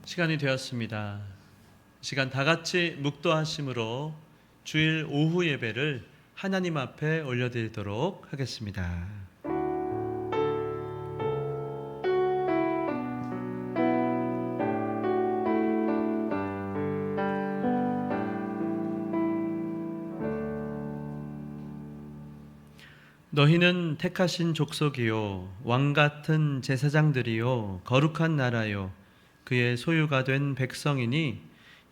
시간이 되었습니다. 시간 다 같이 묵도하심으로 주일 오후 예배를 하나님 앞에 올려드리도록 하겠습니다. 너희는 택하신 족속이요 왕같은 제사장들이요 거룩한 나라요 그의 소유가 된 백성이니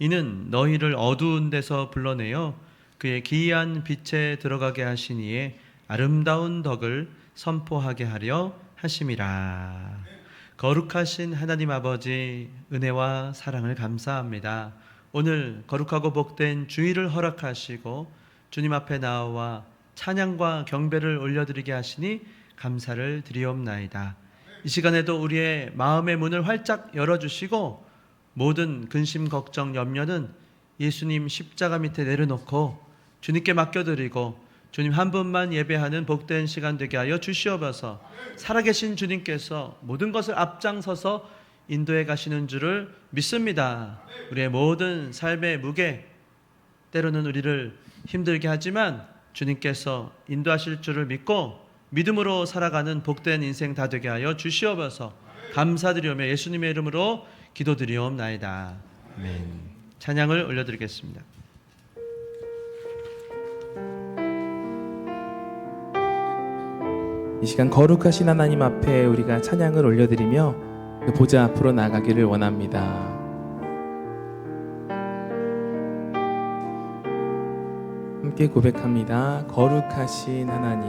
이는 너희를 어두운 데서 불러내어 그의 기이한 빛에 들어가게 하시니에 아름다운 덕을 선포하게 하려 하심이라. 거룩하신 하나님 아버지, 은혜와 사랑을 감사합니다. 오늘 거룩하고 복된 주일을 허락하시고 주님 앞에 나와 찬양과 경배를 올려드리게 하시니 감사를 드리옵나이다. 이 시간에도 우리의 마음의 문을 활짝 열어주시고 모든 근심, 걱정, 염려는 예수님 십자가 밑에 내려놓고 주님께 맡겨드리고 주님 한 분만 예배하는 복된 시간 되게 하여 주시옵소서. 살아계신 주님께서 모든 것을 앞장서서 인도해 가시는 줄을 믿습니다. 우리의 모든 삶의 무게, 때로는 우리를 힘들게 하지만 주님께서 인도하실 줄을 믿고 믿음으로 살아가는 복된 인생 다 되게 하여 주시옵소서. 감사드리오며 예수님의 이름으로 기도드리옵나이다. 아멘. 찬양을 올려드리겠습니다. 이 시간 거룩하신 하나님 앞에 우리가 찬양을 올려드리며 그 보좌 앞으로 나가기를 원합니다. 함께 고백합니다. 거룩하신 하나님,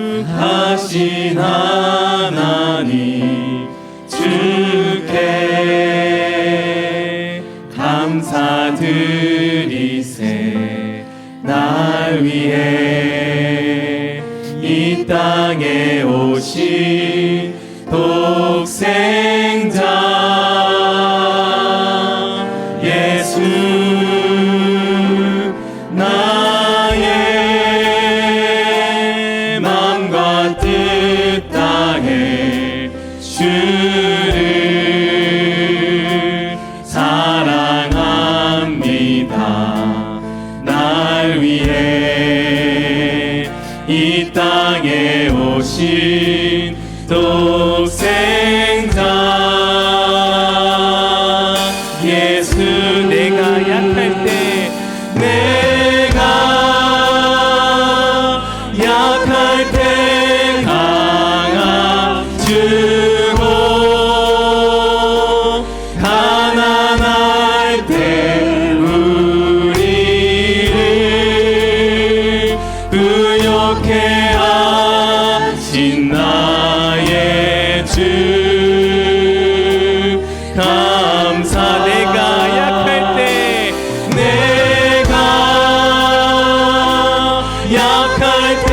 거룩하신 하나님, 주께 감사드리세. 날 위해 이 땅에 오신 독생자 예수, 나의 마음과 뜻 다해 주를 사랑합니다. 날 위해 이 땅에 오신 독생자 예수, 내가 약할 때 강함 주고 가난할 때 우리를 부욕해 하신 나의 주 감사. 내가 약할 때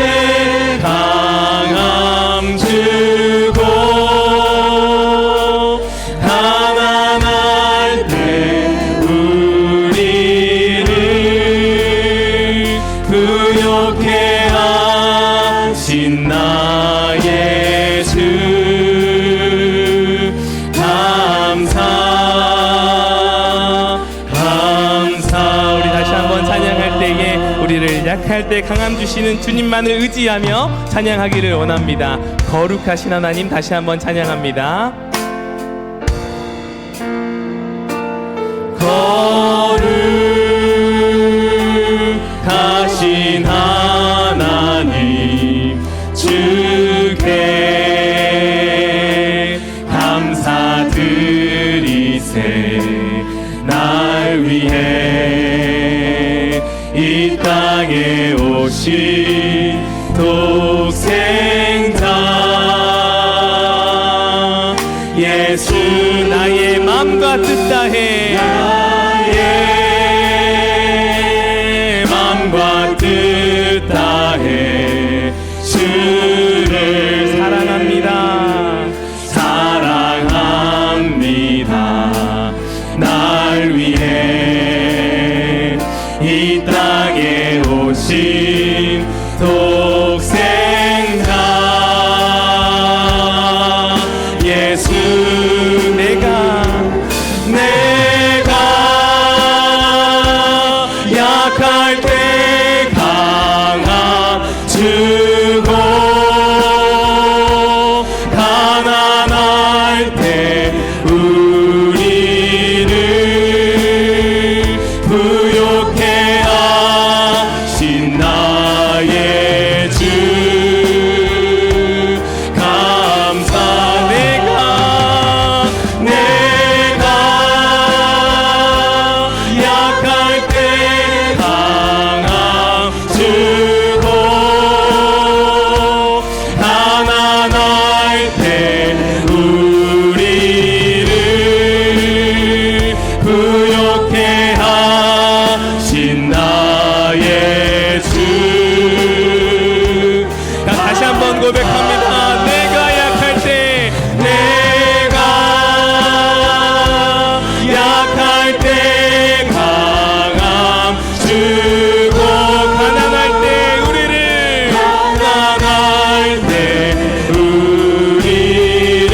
강함 주고 가난할 때 우리를 부욕해 하신 나의 주 감사. 우리 다시 한번 찬양할 때에 우리를 약할 때 강함 주시는 주님만을 의지하며 찬양하기를 원합니다. 거룩하신 하나님, 다시 한번 찬양합니다. 거룩하신 하나님, 주께 감사드리세. 날 위해 이 땅에 오신 독생자 예수, 나의 마음과 뜻 다해 뜻 다해 주를 사랑합니다. 날 위해 이 땅에 오신 고백합니다. 내가 약할 때, 내가 약할 때 강함 주고, 가난할 때 우리를, 가난할 때 우리를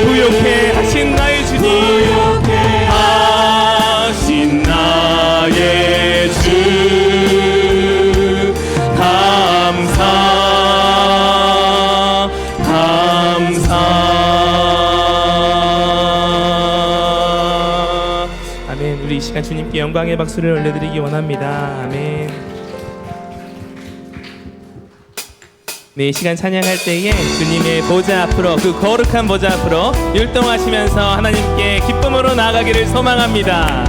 부욕해 하신 나의 주님, 부욕해 하신 나의 주, 감사 아멘. 우리 이 시간 주님께 영광의 박수를 올려드리기 원합니다. 아멘. 네, 이 시간 찬양할 때에 주님의 보좌 앞으로, 그 거룩한 보좌 앞으로 율동하시면서 하나님께 기쁨으로 나아가기를 소망합니다.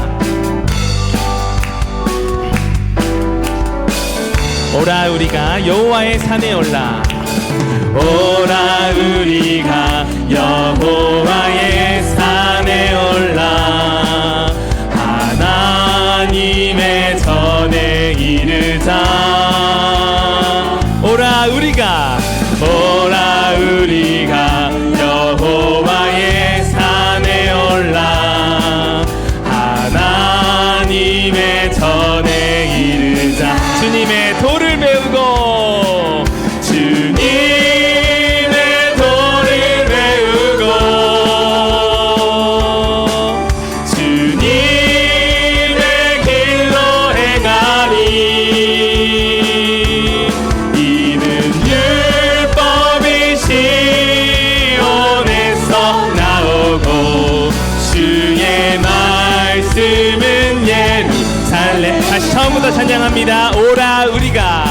오라 우리가 여호와의 산에 올라, 오라 우리가 여호와의 산에 올라, 하나님의 전에 이르자. 오라 우리가 여호와의 산에 올라, 하나님의 전에 이르자. 주님의 도를 배우고, 주님의 도를 배우고, 주님의 길로 행하니, 이는 율법이 시온에서 나오고, 주의 말씀은 예루살렘. 다시 처음부터 찬양합니다. 오라 우리가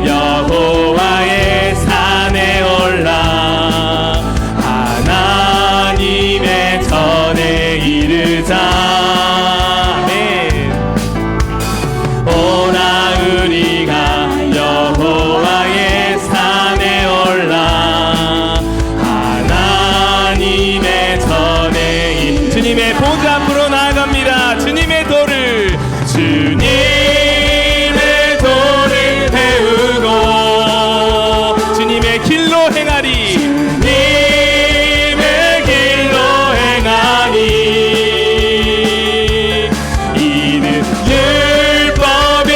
여호와의 산에 올라, 하나님의 전에 이르자. 아멘. 오라 우리가 여호와의 산에 올라, 하나님의 전에 주님의 보좌 앞으로 나아갑니다. 주님의 도를 배우고, 주님의 길로 행하리, 주님의 길로 행하니, 이는 율법이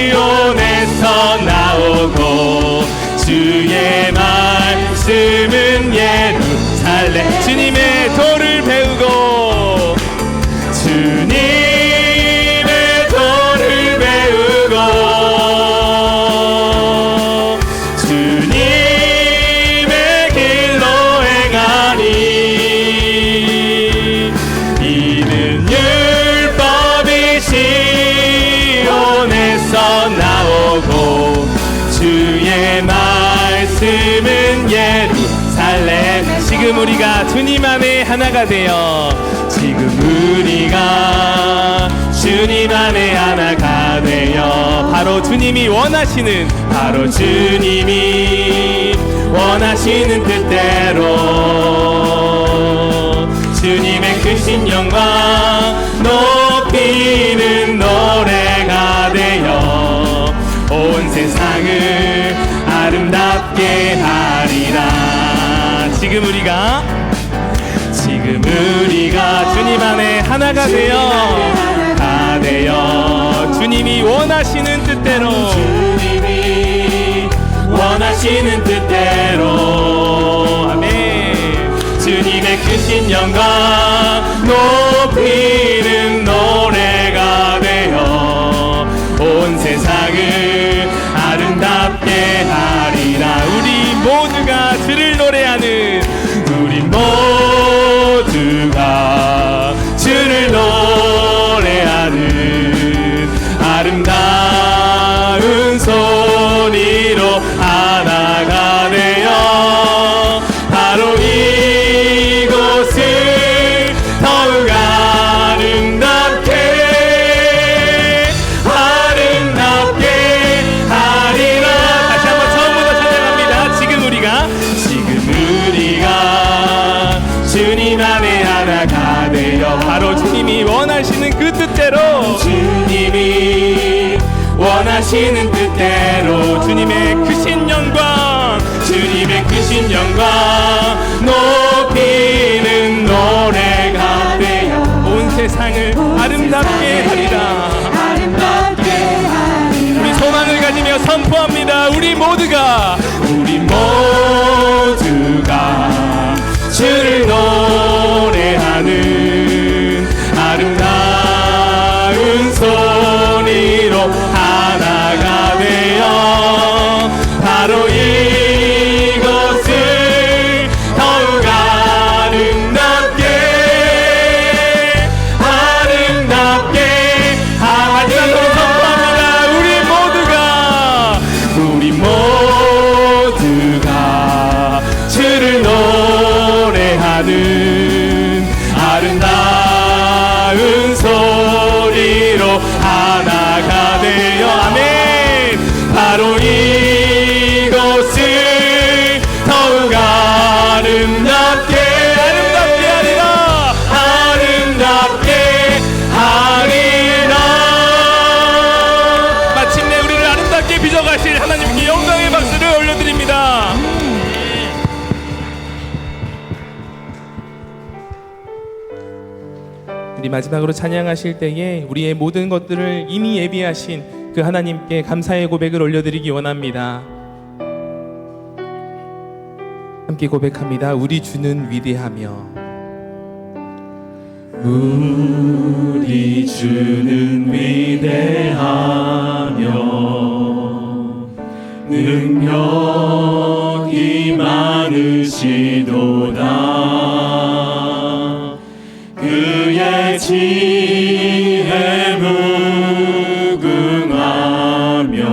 시온에서 나오고, 주의 말씀은 예루살렘. 주님의 도를 배우고, 주님의 도를 배우고, 주님의 길로 행하니, 이는 율법이 시온에서 나오고, 주의 말씀은 예루살렘. 지금 우리가 주님 안에 하나가 되어, 지금 우리가 주님 안에 하나가 되어, 바로 주님이 원하시는 뜻대로 주님의 크신 영광 높이는 노래가 되어, 온 세상을 아름답게 하리라. 지금 우리가 주님 안에 하나가 되어 주님이 원하시는 뜻대로, 아멘. 주님의 크신 영광 높이는 노래가 되어, 온 세상을 아름답게 하리라. 우리 모두가 주를 노래하는, 우리 모두가 주를 노래하는 아름다운 소리로 하나가 되어, 바로 이곳을 더욱 아름답게 하시는 뜻대로 주님의 크신 영광 주님의 크신 영광 높이는 노래가 되어 온 세상을 아름답게 하리라. 우리 소망을 가지며 선포합니다. 우리 모두가 주를 노래하는 아름다운 소리로 하나가 되어 바로 이곳을 더욱 아름답게 마지막으로 선포합니다. 우리 모두가 주를 노래하는 아름다운 소리로 하나가 되어 아멘 바로 이곳을 더욱 아름답게 하리라 아름답게 하리라. 마침내 우리를 아름답게 빚어가실 하나님께 영광의 박수를 올려드립니다. 우리 마지막으로 찬양하실 때에 우리의 모든 것들을 이미 예비하신 그 하나님께 감사의 고백을 올려드리기 원합니다. 함께 고백합니다. 우리 주는 위대하며 우리 주는 위대하며 능력이 많으시도다 그의 지혜 무궁하며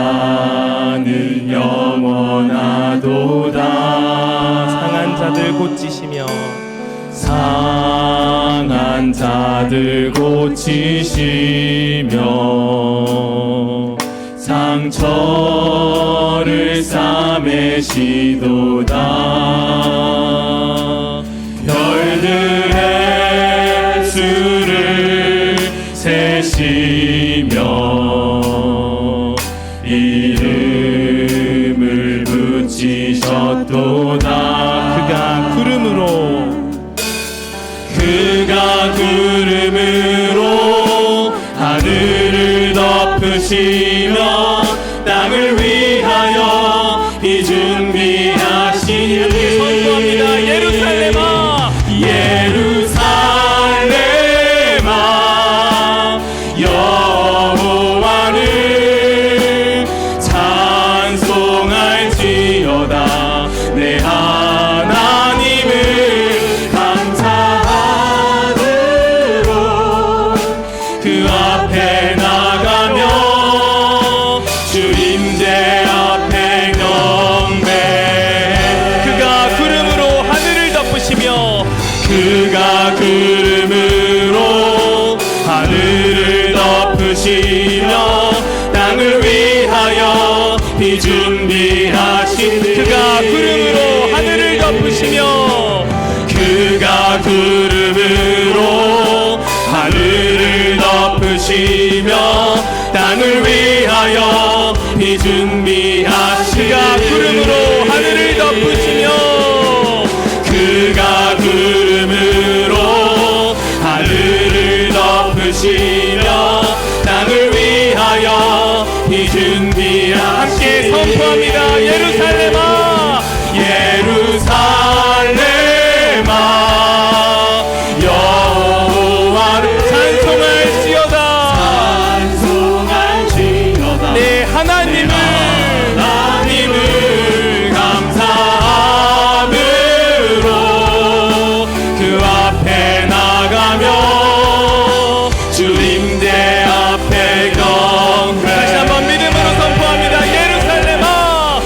인자는 영원하도다 상한 자들 고치시며 상한 자들 고치시며 상처를 싸매시도다 별들의 수를 세시며 이름을 붙이셨도다 그가 구름으로 하늘을 덮으시며 땅을 위하여 비 준비하시니 선포합니다. 예루살렘아 예루살렘아 여호와를 찬송할지어다 내 하나님을 감사하도록 그 앞에 나가며 주님대 앞에 경배해 그가 구름으로 하늘을 덮으시며 그가 구름으로 하늘을 덮으시며 땅을 위하여 비 준비하신 그가 구름으로 하늘을 덮으시며 그가 구름으로 하늘을 덮으시며 땅을 위하여 비 준비하신 그가 구름으로 하늘을 덮으시며 그가 구름으로 하늘을 덮으시며 땅을 위하여 비 준비하신 함께 선포합니다. 예루살렘아 예루살렘아 여호와를 찬송할지어다 내 하나님을 감사함으로 그 앞에 나가며 주님대 앞에 경배 다시 한번 믿음으로 선포합니다. 예루살렘아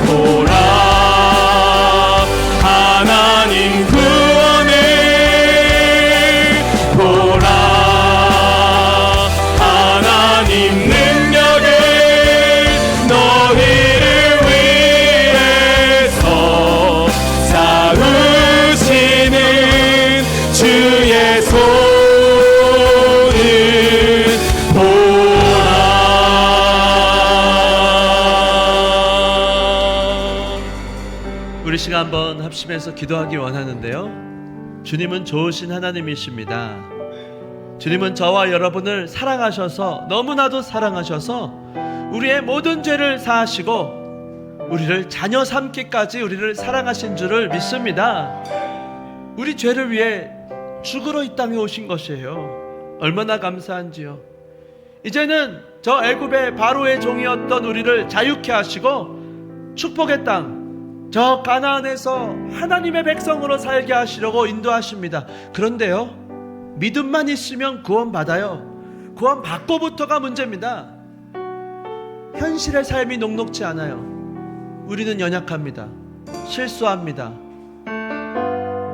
보라 하나님 구원을 보라 하나님 능력을 너희를 위해서 쌓으시는 주의 손을 보라. 우리 시간 한번 합심해서 기도하기 원하는데요. 주님은 좋으신 하나님이십니다. 주님은 저와 여러분을 사랑하셔서, 너무나도 사랑하셔서 우리의 모든 죄를 사하시고 우리를 자녀 삼기까지 우리를 사랑하신 줄을 믿습니다. 우리 죄를 위해 죽으러 이 땅에 오신 것이에요. 얼마나 감사한지요. 이제는 저 애굽의 바로의 종이었던 우리를 자유케 하시고 축복의 땅, 저 가나안에서 하나님의 백성으로 살게 하시려고 인도하십니다. 그런데요, 믿음만 있으면 구원받아요. 구원받고부터가 문제입니다. 현실의 삶이 녹록지 않아요. 우리는 연약합니다. 실수합니다.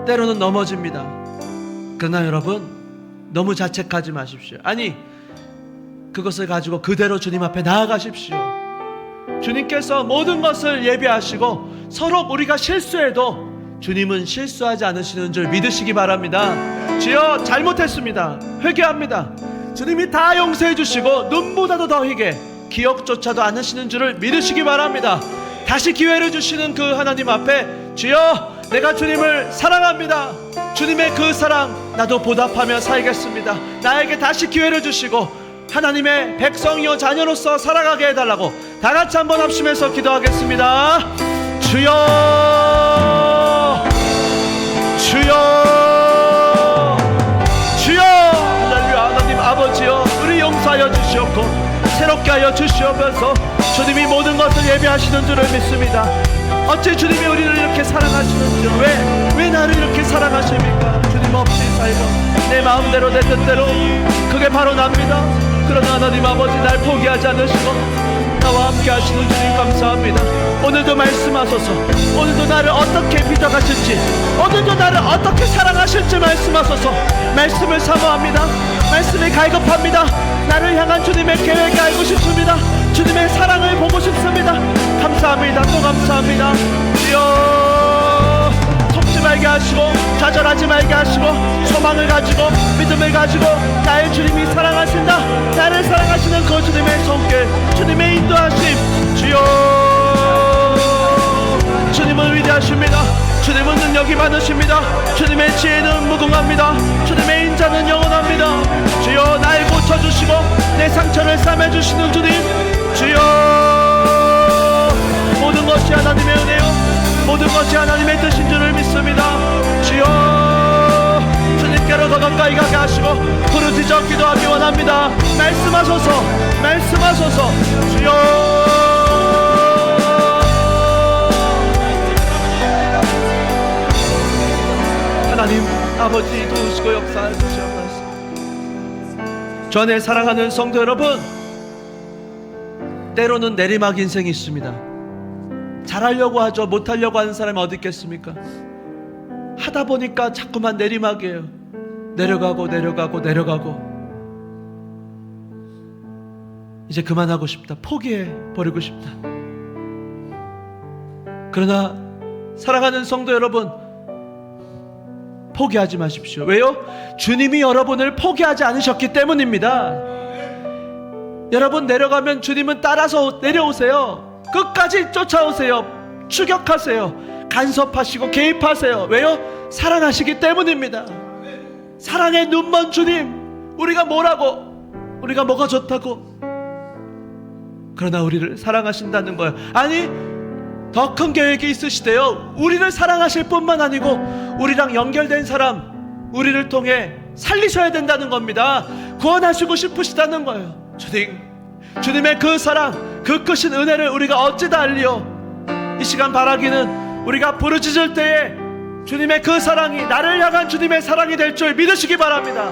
때로는 넘어집니다. 그러나 여러분, 너무 자책하지 마십시오. 아니, 그것을 가지고 그대로 주님 앞에 나아가십시오. 주님께서 모든 것을 예비하시고 서로 우리가 실수해도 주님은 실수하지 않으시는 줄 믿으시기 바랍니다. 주여, 잘못했습니다. 회개합니다. 주님이 다 용서해 주시고 눈보다도 더 희게 기억조차도 않으시는 줄을 믿으시기 바랍니다. 다시 기회를 주시는 그 하나님 앞에, 주여, 내가 주님을 사랑합니다. 주님의 그 사랑 나도 보답하며 살겠습니다. 나에게 다시 기회를 주시고 하나님의 백성이요 자녀로서 살아가게 해달라고 다 같이 한번 합심해서 기도하겠습니다. 주여, 주여, 주여. 할렐루야. 하나님 아버지여, 우리 용서하여 주시옵고 새롭게 하여 주시옵소서. 주님이 모든 것을 예비하시는 줄을 믿습니다. 어찌 주님이 우리를 이렇게 사랑하시는지, 왜 나를 이렇게 사랑하십니까? 주님 없이 살고 내 마음대로 내 뜻대로, 그게 바로 납니다. 그러나 하나님 아버지, 날 포기하지 않으시고 나와 함께 하시는 주님 감사합니다. 오늘도 말씀하소서. 오늘도 나를 어떻게 빚어가실지, 오늘도 나를 어떻게 사랑하실지 말씀하소서. 말씀을 사모합니다. 말씀을 갈급합니다. 나를 향한 주님의 계획을 알고 싶습니다. 주님의 사랑을 보고 싶습니다. 감사합니다. 또 감사합니다. 주여, 속지 말게 하시고 좌절하지 말게 하시고 소망을 가지고 믿음을 가지고 나의 주님이 사랑하신다, 나를 사랑하시는 그 주님의 손길, 주님의 인도하심. 주여, 주님은 위대하십니다. 주님은 능력이 많으십니다. 주님의 지혜는 무궁합니다. 주님의 인자는 영원합니다. 주여, 날 고쳐주시고 내 상처를 싸매주시는 주님. 주여, 모든 것이 하나님의 은혜요, 모든 것이 하나님의 뜻인 줄을 믿습니다. 주여, 주님께로 더 가까이 가게 하시고 부르짖어 기도하기 원합니다. 말씀하소서, 말씀하소서. 주여, 하나님 아버지, 도우시고 역사해 주시옵소서. 주 안에 사랑하는 성도 여러분, 때로는 내리막 인생이 있습니다. 잘하려고 하죠. 못하려고 하는 사람이 어디 있겠습니까? 하다 보니까 자꾸만 내리막이에요. 내려가고 내려가고 내려가고, 이제 그만하고 싶다, 포기해 버리고 싶다. 그러나 사랑하는 성도 여러분, 포기하지 마십시오. 왜요? 주님이 여러분을 포기하지 않으셨기 때문입니다. 여러분 내려가면 주님은 따라서 내려오세요. 끝까지 쫓아오세요. 추격하세요. 간섭하시고 개입하세요. 왜요? 사랑하시기 때문입니다. 사랑의 눈먼 주님, 우리가 뭐라고, 우리가 뭐가 좋다고, 그러나 우리를 사랑하신다는 거예요. 아니, 더 큰 계획이 있으시대요. 우리를 사랑하실 뿐만 아니고 우리랑 연결된 사람, 우리를 통해 살리셔야 된다는 겁니다. 구원하시고 싶으시다는 거예요. 주님의 그 사랑, 그 크신 은혜를 우리가 어찌다 알리요. 이 시간 바라기는 우리가 부르짖을 때에 주님의 그 사랑이 나를 향한 주님의 사랑이 될 줄 믿으시기 바랍니다.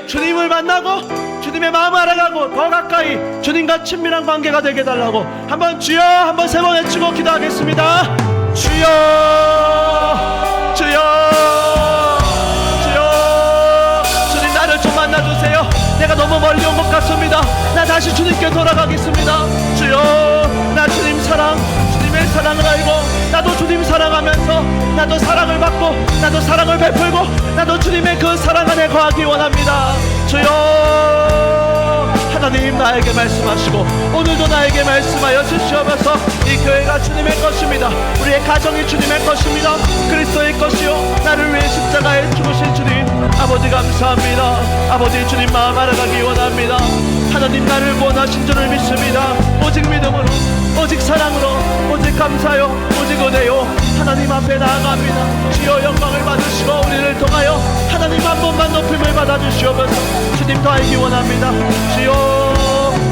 주님을 만나고 주님의 마음 알아가고 더 가까이 주님과 친밀한 관계가 되게 해달라고 한번 주여 한번 세 번 외치고 기도하겠습니다. 주여 주여 주여 주님 나를 좀 만나주세요. 내가 너무 멀리 온 것 같습니다. 나 다시 주님께 돌아가겠습니다. 주여 나 주님 사랑 주님의 사랑을 알고 나도 주님 사랑하면서 나도 사랑을 받고 나도 사랑을 베풀고 나도 주님의 그 사랑 안에 거하기 원합니다. 주여 하나님 나에게 말씀하시고 오늘도 나에게 말씀하여 주시옵소서. 이 교회가 주님의 것입니다. 우리의 가정이 주님의 것입니다. 그리스도의 것이요 나를 위해 십자가에 죽으신 주님 아버지 감사합니다. 아버지 주님 마음 알아가기 원합니다. 하나님 나를 원하신 줄을 믿습니다. 오직 믿음으로 오직 사랑으로 오직 감사요 오직 은혜요 하나님 앞에 나아갑니다. 주여 영광을 받으시고 우리를 통하여 하나님 한 번만 높임을 받아주시옵소서. 주님 더 알기 원합니다. 주여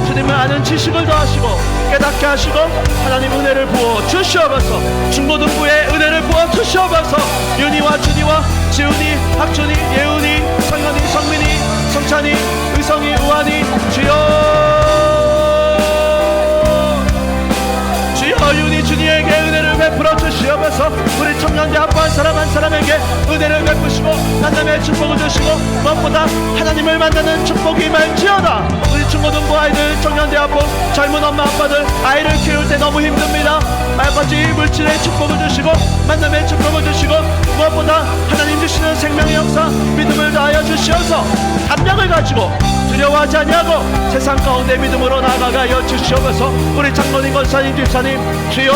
주님을 아는 지식을 더하시고 깨닫게 하시고 하나님 은혜를 부어 주시옵소서. 중고등부에 은혜를 부어 주시옵소서. 윤희와 준희와 지훈이 학준이 예훈이 성현이 성민이 성찬이 의성이 우한이 주여 윤희 준이에게 은혜를 베풀어 주시옵소서. 우리 청년대 합반 사람 한 사람에게 은혜를 베푸시고 만남의 축복을 주시고 무엇보다 하나님을 만나는 축복이 말지어다. 우리 중고등부 아이들 청년대 합반 젊은 엄마 아빠들 아이를 키울 때 너무 힘듭니다. 말까지 물질의 축복을 주시고 만남의 축복을 주시고 무엇보다 하나님 주시는 생명의 역사 믿음을 다하여 주시어서 담력을 가지고 두려워하지 아니하고 세상 가운데 믿음으로 나아가여 주시옵소서. 우리 장로님 권사님 집사님 주여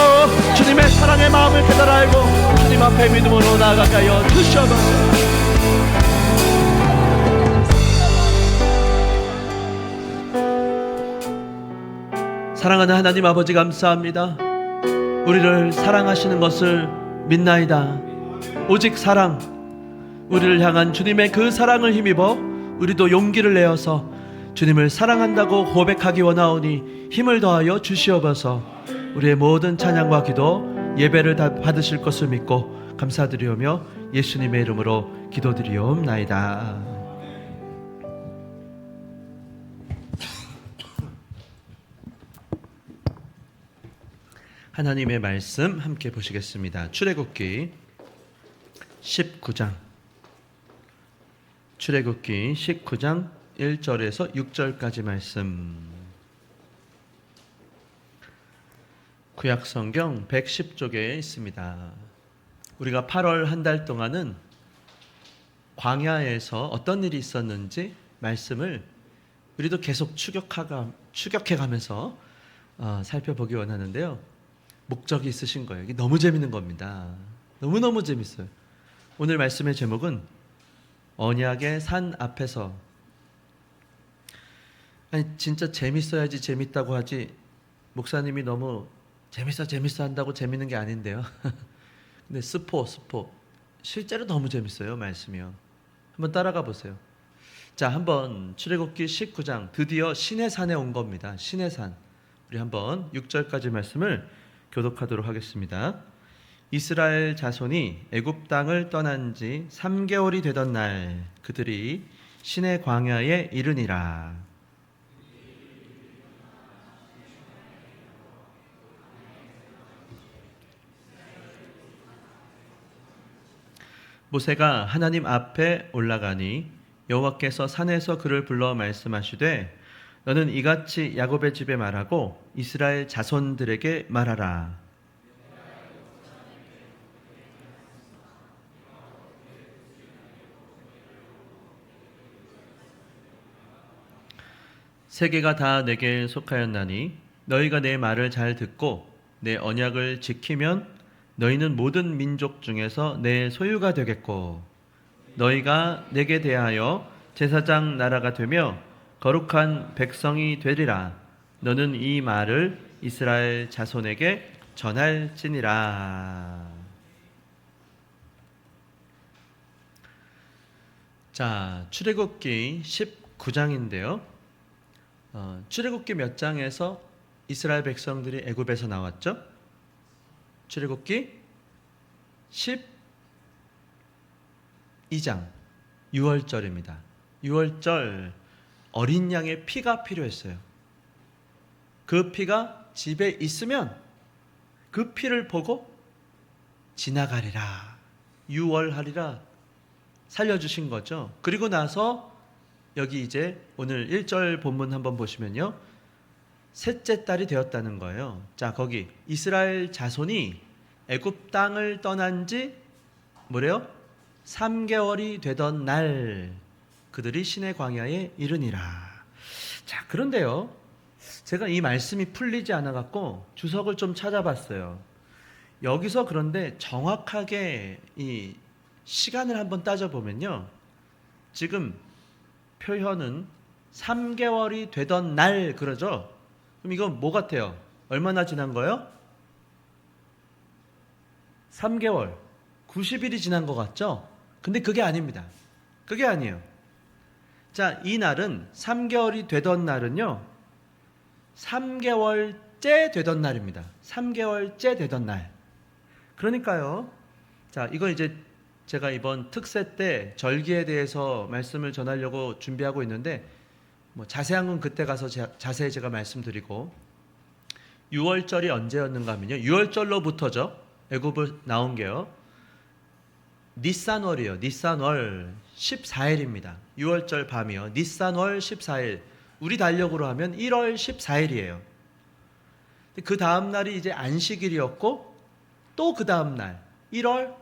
주님의 사랑의 마음을 깨달아 알고 주님 앞에 믿음으로 나아가여 주시옵소서. 사랑하는 하나님 아버지 감사합니다. 우리를 사랑하시는 것을 믿나이다. 오직 사랑 우리를 향한 주님의 그 사랑을 힘입어 우리도 용기를 내어서 주님을 사랑한다고 고백하기 원하오니 힘을 더하여 주시옵소서. 우리의 모든 찬양과 기도 예배를 다 받으실 것을 믿고 감사드리오며 예수님의 이름으로 기도드리옵나이다. 하나님의 말씀 함께 보시겠습니다. 출애굽기 19장 출애굽기 19장 1절에서 6절까지 말씀. 구약성경 110쪽에 있습니다. 우리가 8월 한 달 동안은 광야에서 어떤 일이 있었는지 말씀을 우리도 계속 추격해가면서 살펴보기 원하는데요. 목적이 있으신 거예요. 이게 너무 재밌는 겁니다. 너무너무 재밌어요. 오늘 말씀의 제목은 언약의 산 앞에서. 아니 진짜 재밌어야지 재밌다고 하지 목사님이 너무 재밌어 한다고 재밌는 게 아닌데요. 근데 스포 실제로 너무 재밌어요. 말씀이요. 한번 따라가 보세요. 자, 한번 출애굽기 19장 드디어 시내산에 온 겁니다. 시내산. 우리 한번 6절까지 말씀을 교독하도록 하겠습니다. 이스라엘 자손이 애굽 땅을 떠난 지 3개월이 되던 날 그들이 시내 광야에 이르니라. 모세가 하나님 앞에 올라가니 여호와께서 산에서 그를 불러 말씀하시되 너는 이같이 야곱의 집에 말하고 이스라엘 자손들에게 말하라. 세계가 다 내게 속하였나니 너희가 내 말을 잘 듣고 내 언약을 지키면 너희는 모든 민족 중에서 내 소유가 되겠고 너희가 내게 대하여 제사장 나라가 되며 거룩한 백성이 되리라. 너는 이 말을 이스라엘 자손에게 전할지니라. 자, 출애굽기 19장인데요. 출애굽기 몇 장에서 이스라엘 백성들이 애굽에서 나왔죠? 출애굽기 12장 6월절입니다. 6월절 어린 양의 피가 필요했어요. 그 피가 집에 있으면 그 피를 보고 지나가리라, 유월하리라 살려주신 거죠. 그리고 나서 여기 이제 오늘 1절 본문 한번 보시면요, 셋째 딸이 되었다는 거예요. 자, 거기 이스라엘 자손이 애굽 땅을 떠난 지 뭐래요? 3개월이 되던 날 그들이 시내 광야에 이르니라. 자, 그런데요, 제가 이 말씀이 풀리지 않아 갖고 주석을 좀 찾아봤어요. 여기서 그런데 정확하게 이 시간을 한번 따져보면요, 지금 표현은 3개월이 되던 날 그러죠. 그럼 이건 뭐 같아요? 얼마나 지난 거예요? 3개월, 90일이 지난 것 같죠? 근데 그게 아닙니다. 그게 아니에요. 자, 이 날은 3개월이 되던 날은요, 3개월째 되던 날입니다. 3개월째 되던 날. 그러니까요, 자, 이거 이제 제가 이번 특세 때 절기에 대해서 말씀을 전하려고 준비하고 있는데, 뭐 자세한 건 그때 가서 자세히 제가 말씀드리고, 6월절이 언제였는가 하면요, 6월절로부터죠. 애굽을 나온 게요, 니산월이요. 니산월 14일입니다. 6월절 밤이요. 니산월 14일. 우리 달력으로 하면 1월 14일이에요. 그 다음 날이 이제 안식일이었고, 또 그 다음 날 1월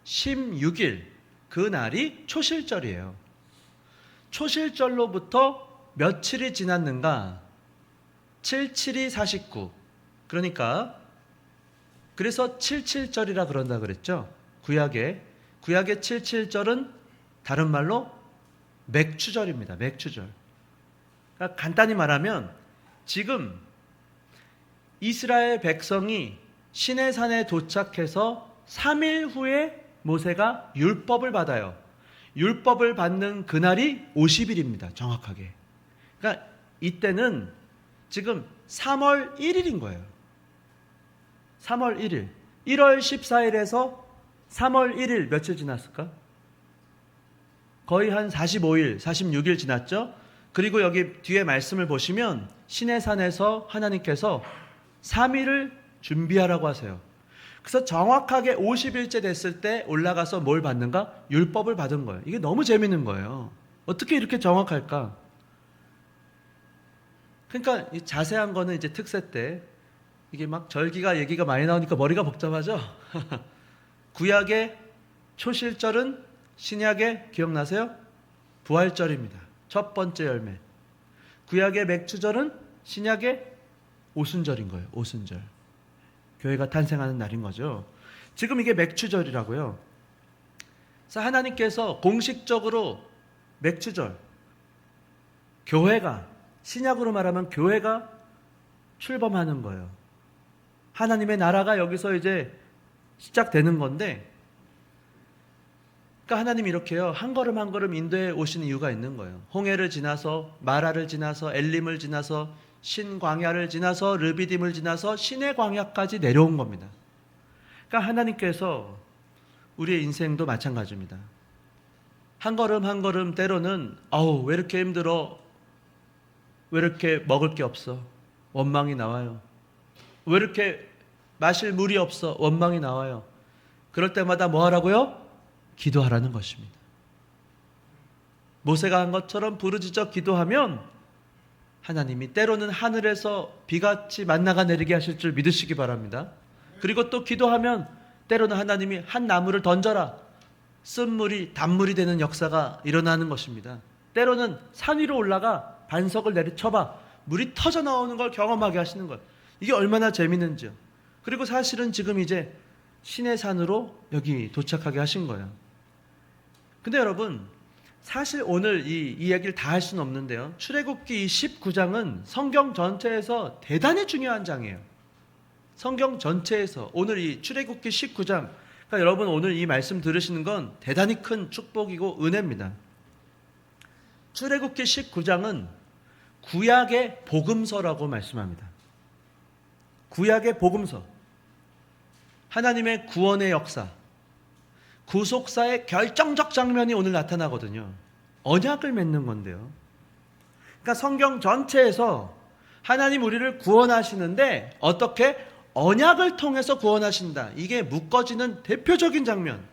16일, 그 날이 초실절이에요. 초실절로부터 며칠이 지났는가? 77이 49. 그러니까 그래서 77절이라 그런다 그랬죠. 구약의 77절은 다른 말로 맥추절입니다. 맥추절. 그러니까 간단히 말하면 지금 이스라엘 백성이 시내산에 도착해서 3일 후에 모세가 율법을 받아요. 율법을 받는 그날이 50일입니다. 정확하게. 그러니까 이때는 지금 3월 1일인 거예요. 3월 1일. 1월 14일에서 3월 1일 며칠 지났을까? 거의 한 45일, 46일 지났죠? 그리고 여기 뒤에 말씀을 보시면 시내산에서 하나님께서 3일을 준비하라고 하세요. 그래서 정확하게 50일째 됐을 때 올라가서 뭘 받는가? 율법을 받은 거예요. 이게 너무 재밌는 거예요. 어떻게 이렇게 정확할까? 그러니까 이 자세한 거는 이제 특세 때 이게 막 절기가 얘기가 많이 나오니까 머리가 복잡하죠? 구약의 초실절은 신약의 기억나세요? 부활절입니다. 첫 번째 열매. 구약의 맥추절은 신약의 오순절인 거예요. 오순절. 교회가 탄생하는 날인 거죠. 지금 이게 맥추절이라고요. 그래서 하나님께서 공식적으로 맥추절, 교회가, 신약으로 말하면 교회가 출범하는 거예요. 하나님의 나라가 여기서 이제 시작되는 건데, 그러니까 하나님이 이렇게요, 한 걸음 한 걸음 인도에 오시는 이유가 있는 거예요. 홍해를 지나서, 마라를 지나서, 엘림을 지나서, 신광야를 지나서, 르비딤을 지나서 신의 광야까지 내려온 겁니다. 그러니까 하나님께서 우리의 인생도 마찬가지입니다. 한 걸음 한 걸음 때로는 아우 왜 이렇게 힘들어, 왜 이렇게 먹을 게 없어, 원망이 나와요. 왜 이렇게 마실 물이 없어, 원망이 나와요. 그럴 때마다 뭐 하라고요? 기도하라는 것입니다. 모세가 한 것처럼 부르짖어 기도하면 하나님이 때로는 하늘에서 비같이 만나가 내리게 하실 줄 믿으시기 바랍니다. 그리고 또 기도하면 때로는 하나님이 한 나무를 던져라, 쓴물이 단물이 되는 역사가 일어나는 것입니다. 때로는 산 위로 올라가 반석을 내리쳐봐, 물이 터져 나오는 걸 경험하게 하시는 거예요. 이게 얼마나 재밌는지요. 그리고 사실은 지금 이제 신의 산으로 여기 도착하게 하신 거예요. 근데 여러분, 사실 오늘 이 이야기를 다 할 수는 없는데요, 출애굽기 19장은 성경 전체에서 대단히 중요한 장이에요. 성경 전체에서 오늘 이 출애굽기 19장, 그러니까 여러분 오늘 이 말씀 들으시는 건 대단히 큰 축복이고 은혜입니다. 출애굽기 19장은 구약의 복음서라고 말씀합니다. 구약의 복음서, 하나님의 구원의 역사, 구속사의 결정적 장면이 오늘 나타나거든요. 언약을 맺는 건데요. 그러니까 성경 전체에서 하나님 우리를 구원하시는데 어떻게? 언약을 통해서 구원하신다. 이게 묶어지는 대표적인 장면.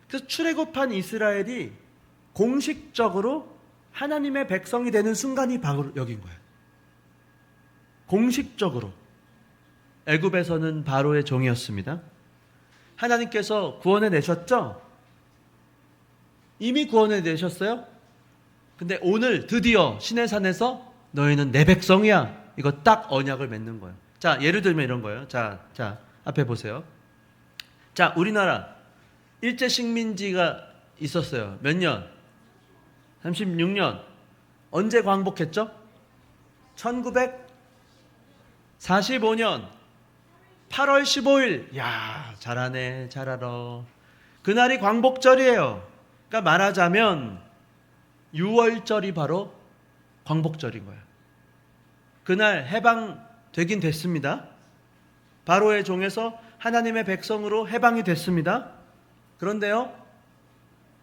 그래서 출애굽한 이스라엘이 공식적으로 하나님의 백성이 되는 순간이 바로 여긴 거예요. 공식적으로. 애굽에서는 바로의 종이었습니다. 하나님께서 구원해 내셨죠? 이미 구원해 내셨어요? 근데 오늘 드디어 시내산에서 너희는 내 백성이야. 이거 딱 언약을 맺는 거예요. 자, 예를 들면 이런 거예요. 자, 앞에 보세요. 자, 우리나라 일제 식민지가 있었어요. 몇 년? 36년. 언제 광복했죠? 1945년 8월 15일. 야, 잘하네, 잘 알아. 그날이 광복절이에요. 그러니까 말하자면 6월절이 바로 광복절인 거예요. 그날 해방되긴 됐습니다. 바로의 종에서 하나님의 백성으로 해방이 됐습니다. 그런데요,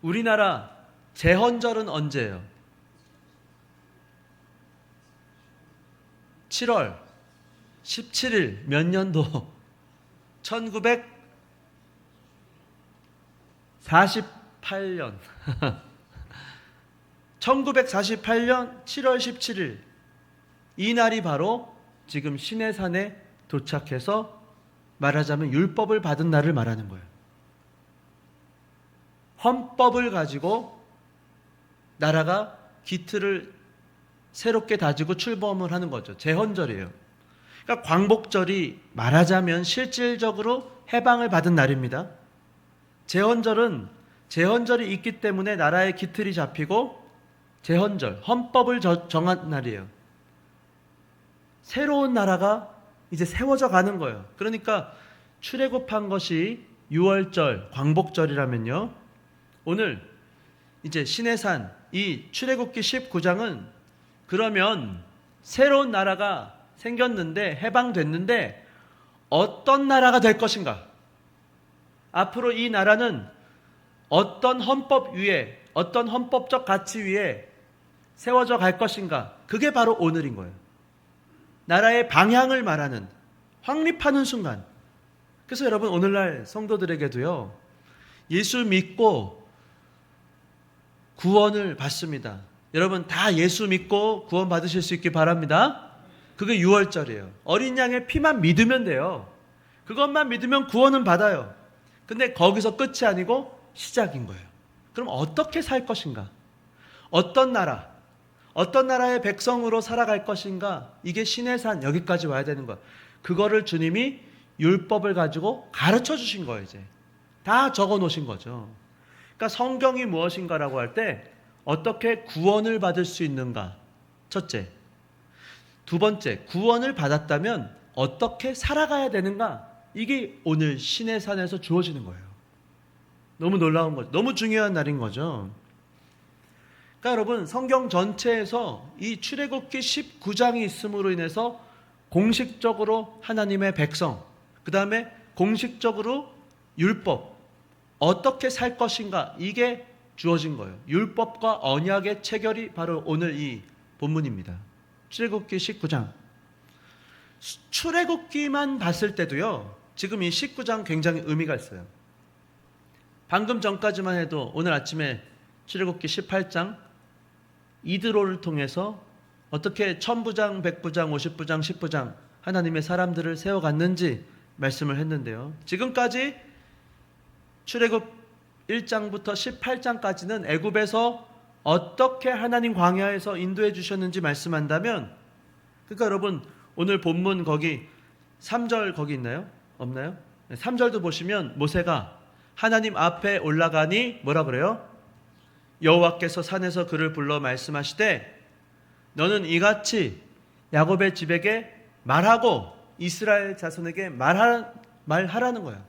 우리나라 제헌절은 언제예요? 7월 17일 몇 년도? 1948년 1948년 7월 17일 이 날이 바로 지금 시내산에 도착해서 말하자면 율법을 받은 날을 말하는 거예요. 헌법을 가지고 나라가 기틀을 새롭게 다지고 출범을 하는 거죠. 제헌절이에요. 그러니까 광복절이 말하자면 실질적으로 해방을 받은 날입니다. 제헌절이 있기 때문에 나라의 기틀이 잡히고 제헌절, 헌법을 정한 날이에요. 새로운 나라가 이제 세워져 가는 거예요. 그러니까 출애굽한 것이 6월절, 광복절이라면요. 오늘 이제 시내산 이 출애굽기 19장은 그러면 새로운 나라가 생겼는데 해방됐는데 어떤 나라가 될 것인가? 앞으로 이 나라는 어떤 헌법 위에, 어떤 헌법적 가치 위에 세워져 갈 것인가? 그게 바로 오늘인 거예요. 나라의 방향을 말하는, 확립하는 순간. 그래서 여러분 오늘날 성도들에게도요, 예수 믿고 구원을 받습니다. 여러분 다 예수 믿고 구원 받으실 수 있기 바랍니다. 그게 6월절이에요. 어린 양의 피만 믿으면 돼요. 그것만 믿으면 구원은 받아요. 근데 거기서 끝이 아니고 시작인 거예요. 그럼 어떻게 살 것인가? 어떤 나라의 백성으로 살아갈 것인가? 이게 시내산 여기까지 와야 되는 거예요. 그거를 주님이 율법을 가지고 가르쳐 주신 거예요. 이제 다 적어 놓으신 거죠. 그러니까 성경이 무엇인가라고 할 때 어떻게 구원을 받을 수 있는가? 첫째. 두 번째, 구원을 받았다면 어떻게 살아가야 되는가? 이게 오늘 시내산에서 주어지는 거예요. 너무 놀라운 거죠. 너무 중요한 날인 거죠. 그러니까 여러분 성경 전체에서 이 출애굽기 19장이 있음으로 인해서 공식적으로 하나님의 백성, 그 다음에 공식적으로 율법, 어떻게 살 것인가, 이게 주어진 거예요. 율법과 언약의 체결이 바로 오늘 이 본문입니다. 출애굽기 19장. 출애굽기만 봤을 때도요, 지금 이 19장 굉장히 의미가 있어요. 방금 전까지만 해도 오늘 아침에 출애굽기 18장 이드로를 통해서 어떻게 1000부장, 100부장, 50부장, 10부장 하나님의 사람들을 세워갔는지 말씀을 했는데요. 지금까지 출애굽 1장부터 18장까지는 애굽에서 어떻게 하나님 광야에서 인도해 주셨는지 말씀한다면, 그러니까 여러분 오늘 본문 거기 3절 거기 있나요? 없나요? 3절도 보시면 모세가 하나님 앞에 올라가니 뭐라 그래요? 여호와께서 산에서 그를 불러 말씀하시되 너는 이같이 야곱의 집에게 말하고 이스라엘 자손에게 말하라는 거야.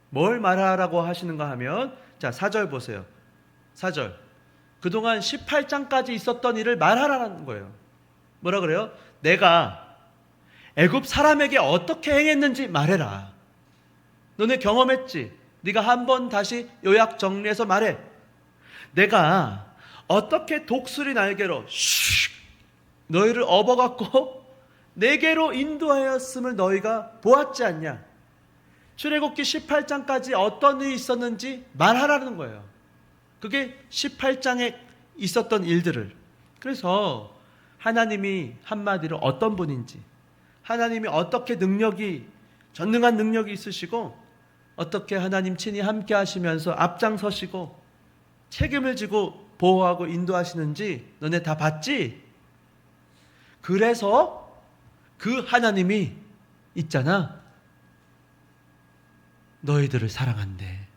뭘 말하라고 하시는가 하면, 자 4절 보세요. 4절. 그동안 18장까지 있었던 일을 말하라는 거예요. 뭐라 그래요? 내가 애굽 사람에게 어떻게 행했는지 말해라. 너네 경험했지? 네가 한번 다시 요약 정리해서 말해. 내가 어떻게 독수리 날개로 슉 너희를 업어갖고 내게로 인도하였음을 너희가 보았지 않냐. 출애굽기 18장까지 어떤 일이 있었는지 말하라는 거예요. 그게 18장에 있었던 일들을. 그래서 하나님이 한마디로 어떤 분인지, 하나님이 어떻게 전능한 능력이 있으시고, 어떻게 하나님 친히 함께 하시면서 앞장서시고 책임을 지고 보호하고 인도하시는지 너네 다 봤지? 그래서 그 하나님이 있잖아, 너희들을 사랑한대.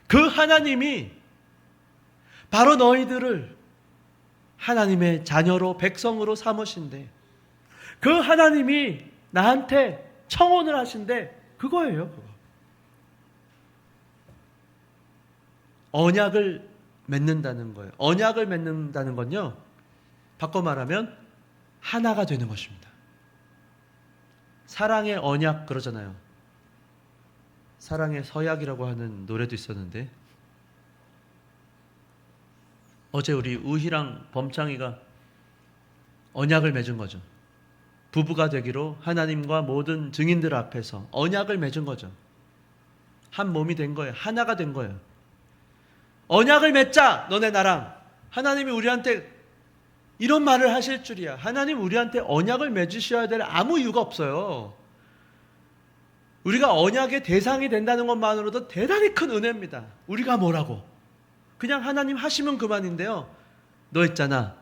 그 하나님이 바로 너희들을 하나님의 자녀로, 백성으로 삼으신대. 그 하나님이 나한테 청혼을 하신대. 그거예요, 그거. 언약을 맺는다는 거예요. 언약을 맺는다는 건요, 바꿔 말하면 하나가 되는 것입니다. 사랑의 언약 그러잖아요. 사랑의 서약이라고 하는 노래도 있었는데, 어제 우리 우희랑 범창이가 언약을 맺은 거죠. 부부가 되기로 하나님과 모든 증인들 앞에서 언약을 맺은 거죠. 한 몸이 된 거예요. 하나가 된 거예요. 언약을 맺자, 너네 나랑. 하나님이 우리한테 이런 말을 하실 줄이야. 하나님 우리한테 언약을 맺으셔야 될 아무 이유가 없어요. 우리가 언약의 대상이 된다는 것만으로도 대단히 큰 은혜입니다. 우리가 뭐라고? 그냥 하나님 하시면 그만인데요. 너 있잖아,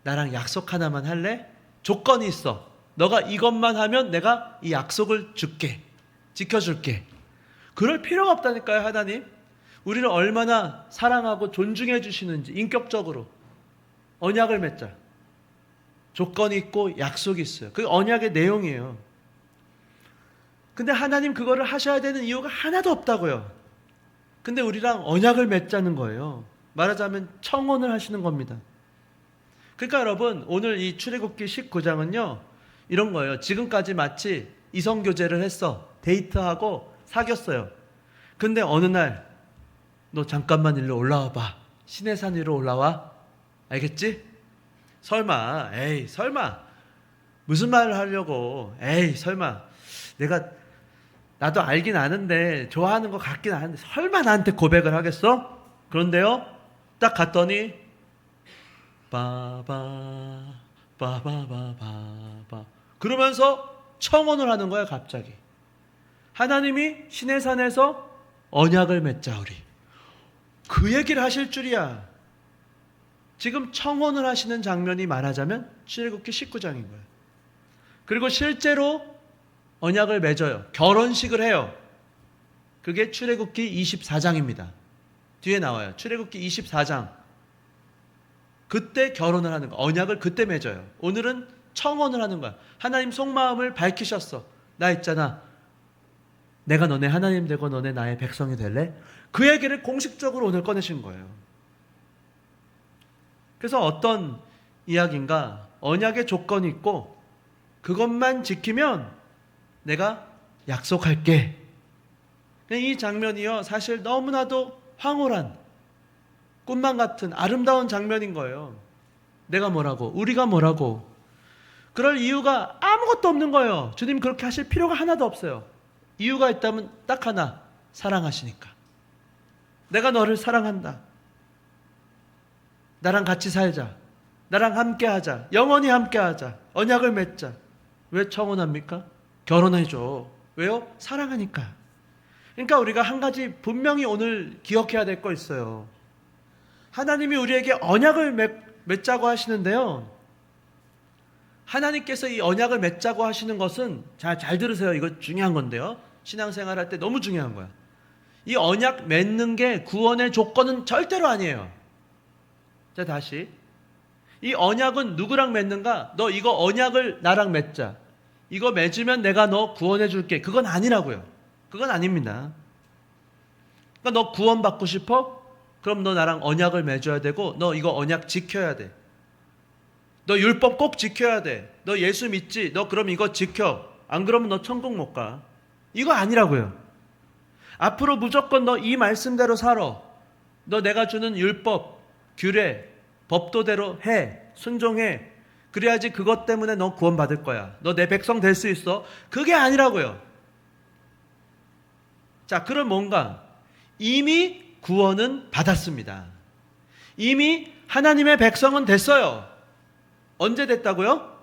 나랑 약속 하나만 할래? 조건이 있어. 너가 이것만 하면 내가 이 약속을 줄게, 지켜줄게. 그럴 필요가 없다니까요. 하나님 우리를 얼마나 사랑하고 존중해 주시는지. 인격적으로 언약을 맺자. 조건이 있고 약속이 있어요. 그게 언약의 내용이에요. 근데 하나님 그거를 하셔야 되는 이유가 하나도 없다고요. 근데 우리랑 언약을 맺자는 거예요. 말하자면 청혼을 하시는 겁니다. 그러니까 여러분, 오늘 이 출애굽기 19장은요 이런 거예요. 지금까지 마치 이성교제를 했어. 데이트하고 사귀었어요. 근데 어느 날 너 잠깐만 일로 올라와 봐. 시내산 위로 올라와. 알겠지? 설마, 에이 설마 무슨 말을 하려고. 에이 설마 나도 알긴 아는데 좋아하는 것 같긴 아는데 설마 나한테 고백을 하겠어? 그런데요 딱 갔더니 빠바바바바바 그러면서 청혼을 하는 거야. 갑자기 하나님이 시내산에서 언약을 맺자. 우리 그 얘기를 하실 줄이야. 지금 청혼을 하시는 장면이 말하자면 출애굽기 19장인 거예요. 그리고 실제로 언약을 맺어요. 결혼식을 해요. 그게 출애굽기 24장입니다. 뒤에 나와요. 출애굽기 24장. 그때 결혼을 하는 거야. 언약을 그때 맺어요. 오늘은 청혼을 하는 거야. 하나님 속마음을 밝히셨어. 나 있잖아, 내가 너네 하나님 되고 너네 나의 백성이 될래? 그 얘기를 공식적으로 오늘 꺼내신 거예요. 그래서 어떤 이야기인가, 언약의 조건이 있고 그것만 지키면 내가 약속할게. 이 장면이요 사실 너무나도 황홀한 꿈만 같은 아름다운 장면인 거예요. 내가 뭐라고, 우리가 뭐라고 그럴 이유가 아무것도 없는 거예요. 주님 그렇게 하실 필요가 하나도 없어요. 이유가 있다면 딱 하나, 사랑하시니까. 내가 너를 사랑한다. 나랑 같이 살자. 나랑 함께 하자. 영원히 함께 하자. 언약을 맺자. 왜 청혼합니까? 결혼해줘. 왜요? 사랑하니까. 그러니까 우리가 한 가지 분명히 오늘 기억해야 될 거 있어요. 하나님이 우리에게 언약을 맺자고 하시는데요, 하나님께서 이 언약을 맺자고 하시는 것은 잘 들으세요. 이거 중요한 건데요, 신앙생활 할 때 너무 중요한 거야. 이 언약 맺는 게 구원의 조건은 절대로 아니에요. 자, 다시. 이 언약은 누구랑 맺는가? 너 이거 언약을 나랑 맺자. 이거 맺으면 내가 너 구원해 줄게. 그건 아니라고요. 그건 아닙니다. 그러니까 너 구원받고 싶어? 그럼 너 나랑 언약을 맺어야 되고, 너 이거 언약 지켜야 돼. 너 율법 꼭 지켜야 돼. 너 예수 믿지? 너 그럼 이거 지켜. 안 그러면 너 천국 못 가. 이거 아니라고요. 앞으로 무조건 너 이 말씀대로 살아. 너 내가 주는 율법, 규례, 법도대로 해, 순종해. 그래야지 그것 때문에 너 구원받을 거야. 너 내 백성 될 수 있어. 그게 아니라고요. 자, 그럼 뭔가 이미 구원은 받았습니다. 이미 하나님의 백성은 됐어요. 언제 됐다고요?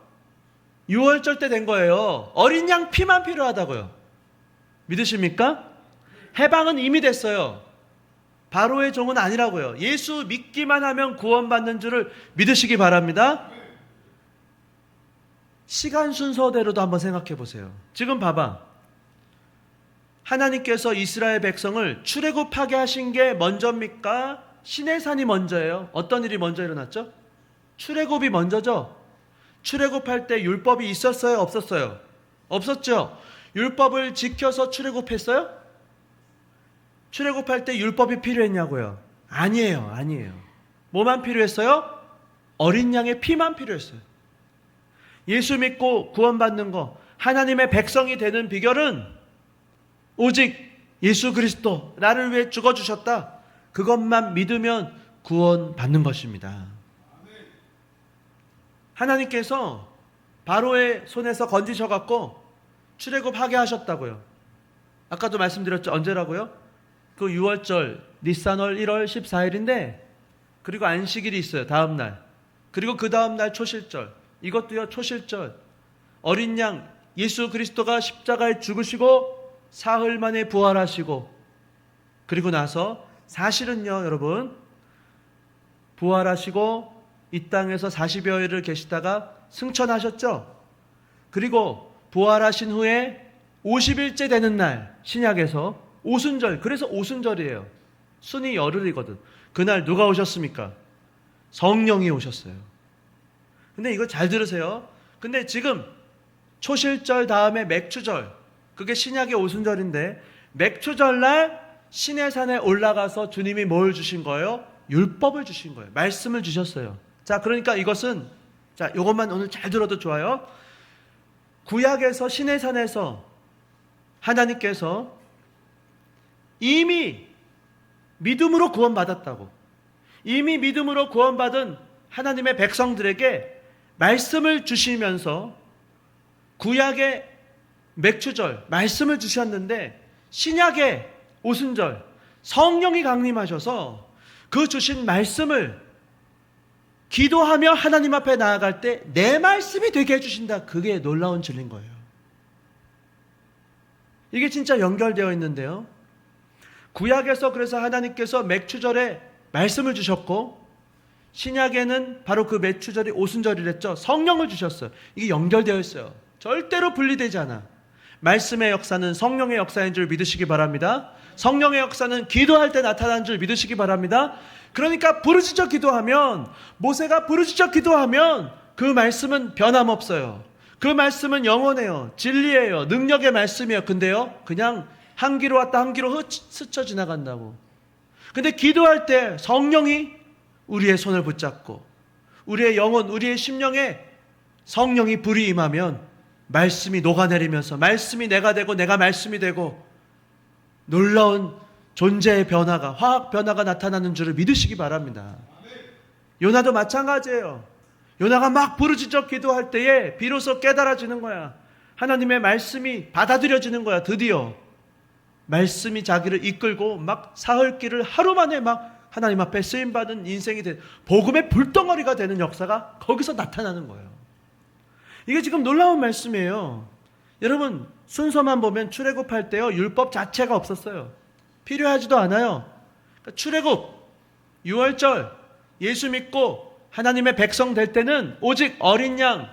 유월절 때 된 거예요. 어린 양 피만 필요하다고요. 믿으십니까? 해방은 이미 됐어요. 바로의 종은 아니라고요. 예수 믿기만 하면 구원받는 줄을 믿으시기 바랍니다. 시간 순서대로도 한번 생각해 보세요. 지금 봐봐. 하나님께서 이스라엘 백성을 출애굽하게 하신 게 먼저입니까? 시내산이 먼저예요. 어떤 일이 먼저 일어났죠? 출애굽이 먼저죠. 출애굽할 때 율법이 있었어요? 없었어요? 없었죠. 율법을 지켜서 출애굽했어요? 출애굽할 때 율법이 필요했냐고요? 아니에요. 아니에요. 뭐만 필요했어요? 어린 양의 피만 필요했어요. 예수 믿고 구원받는 거, 하나님의 백성이 되는 비결은 오직 예수 그리스도 나를 위해 죽어주셨다. 그것만 믿으면 구원받는 것입니다. 하나님께서 바로의 손에서 건지셔갖고 출애굽하게 하셨다고요. 아까도 말씀드렸죠. 언제라고요? 그 6월절 니산월 1월 14일인데 그리고 안식일이 있어요. 다음날. 그리고 그 다음날 초실절. 이것도요. 초실절. 어린 양 예수 그리스도가 십자가에 죽으시고 사흘 만에 부활하시고 그리고 나서 사실은요. 여러분 부활하시고 이 땅에서 40여일을 계시다가 승천하셨죠. 그리고 부활하신 후에 50일째 되는 날 신약에서 오순절, 그래서 오순절이에요. 순이 열흘이거든. 그날 누가 오셨습니까? 성령이 오셨어요. 근데 이거 잘 들으세요. 근데 지금 초실절 다음에 맥추절, 그게 신약의 오순절인데 맥추절날 시내산에 올라가서 주님이 뭘 주신 거예요? 율법을 주신 거예요. 말씀을 주셨어요. 자, 그러니까 이것은 자, 이것만 오늘 잘 들어도 좋아요. 구약에서 시내산에서 하나님께서 이미 믿음으로 구원받았다고. 이미 믿음으로 구원받은 하나님의 백성들에게 말씀을 주시면서 구약의 맥추절 말씀을 주셨는데 신약의 오순절 성령이 강림하셔서 그 주신 말씀을 기도하며 하나님 앞에 나아갈 때 내 말씀이 되게 해주신다. 그게 놀라운 진리인 거예요. 이게 진짜 연결되어 있는데요. 구약에서 그래서 하나님께서 맥추절에 말씀을 주셨고 신약에는 바로 그 맥추절이 오순절이랬죠. 성령을 주셨어요. 이게 연결되어 있어요. 절대로 분리되지 않아. 말씀의 역사는 성령의 역사인 줄 믿으시기 바랍니다. 성령의 역사는 기도할 때 나타난 줄 믿으시기 바랍니다. 그러니까 부르짖어 기도하면, 모세가 부르짖어 기도하면 그 말씀은 변함없어요. 그 말씀은 영원해요. 진리예요. 능력의 말씀이에요. 근데요, 그냥 한 귀로 왔다 한 귀로 스쳐 지나간다고. 근데 기도할 때 성령이 우리의 손을 붙잡고 우리의 영혼, 우리의 심령에 성령이 불이 임하면 말씀이 녹아내리면서 말씀이 내가 되고 내가 말씀이 되고 놀라운 존재의 변화가, 화학 변화가 나타나는 줄을 믿으시기 바랍니다. 요나도 마찬가지예요. 요나가 막 부르짖어 기도할 때에 비로소 깨달아지는 거야. 하나님의 말씀이 받아들여지는 거야. 드디어 말씀이 자기를 이끌고 막 사흘길을 하루 만에 막 하나님 앞에 쓰임받은 인생이 된 복음의 불덩어리가 되는 역사가 거기서 나타나는 거예요. 이게 지금 놀라운 말씀이에요. 여러분 순서만 보면 출애굽할 때요 율법 자체가 없었어요. 필요하지도 않아요. 그러니까 출애굽, 유월절, 예수 믿고 하나님의 백성 될 때는 오직 어린 양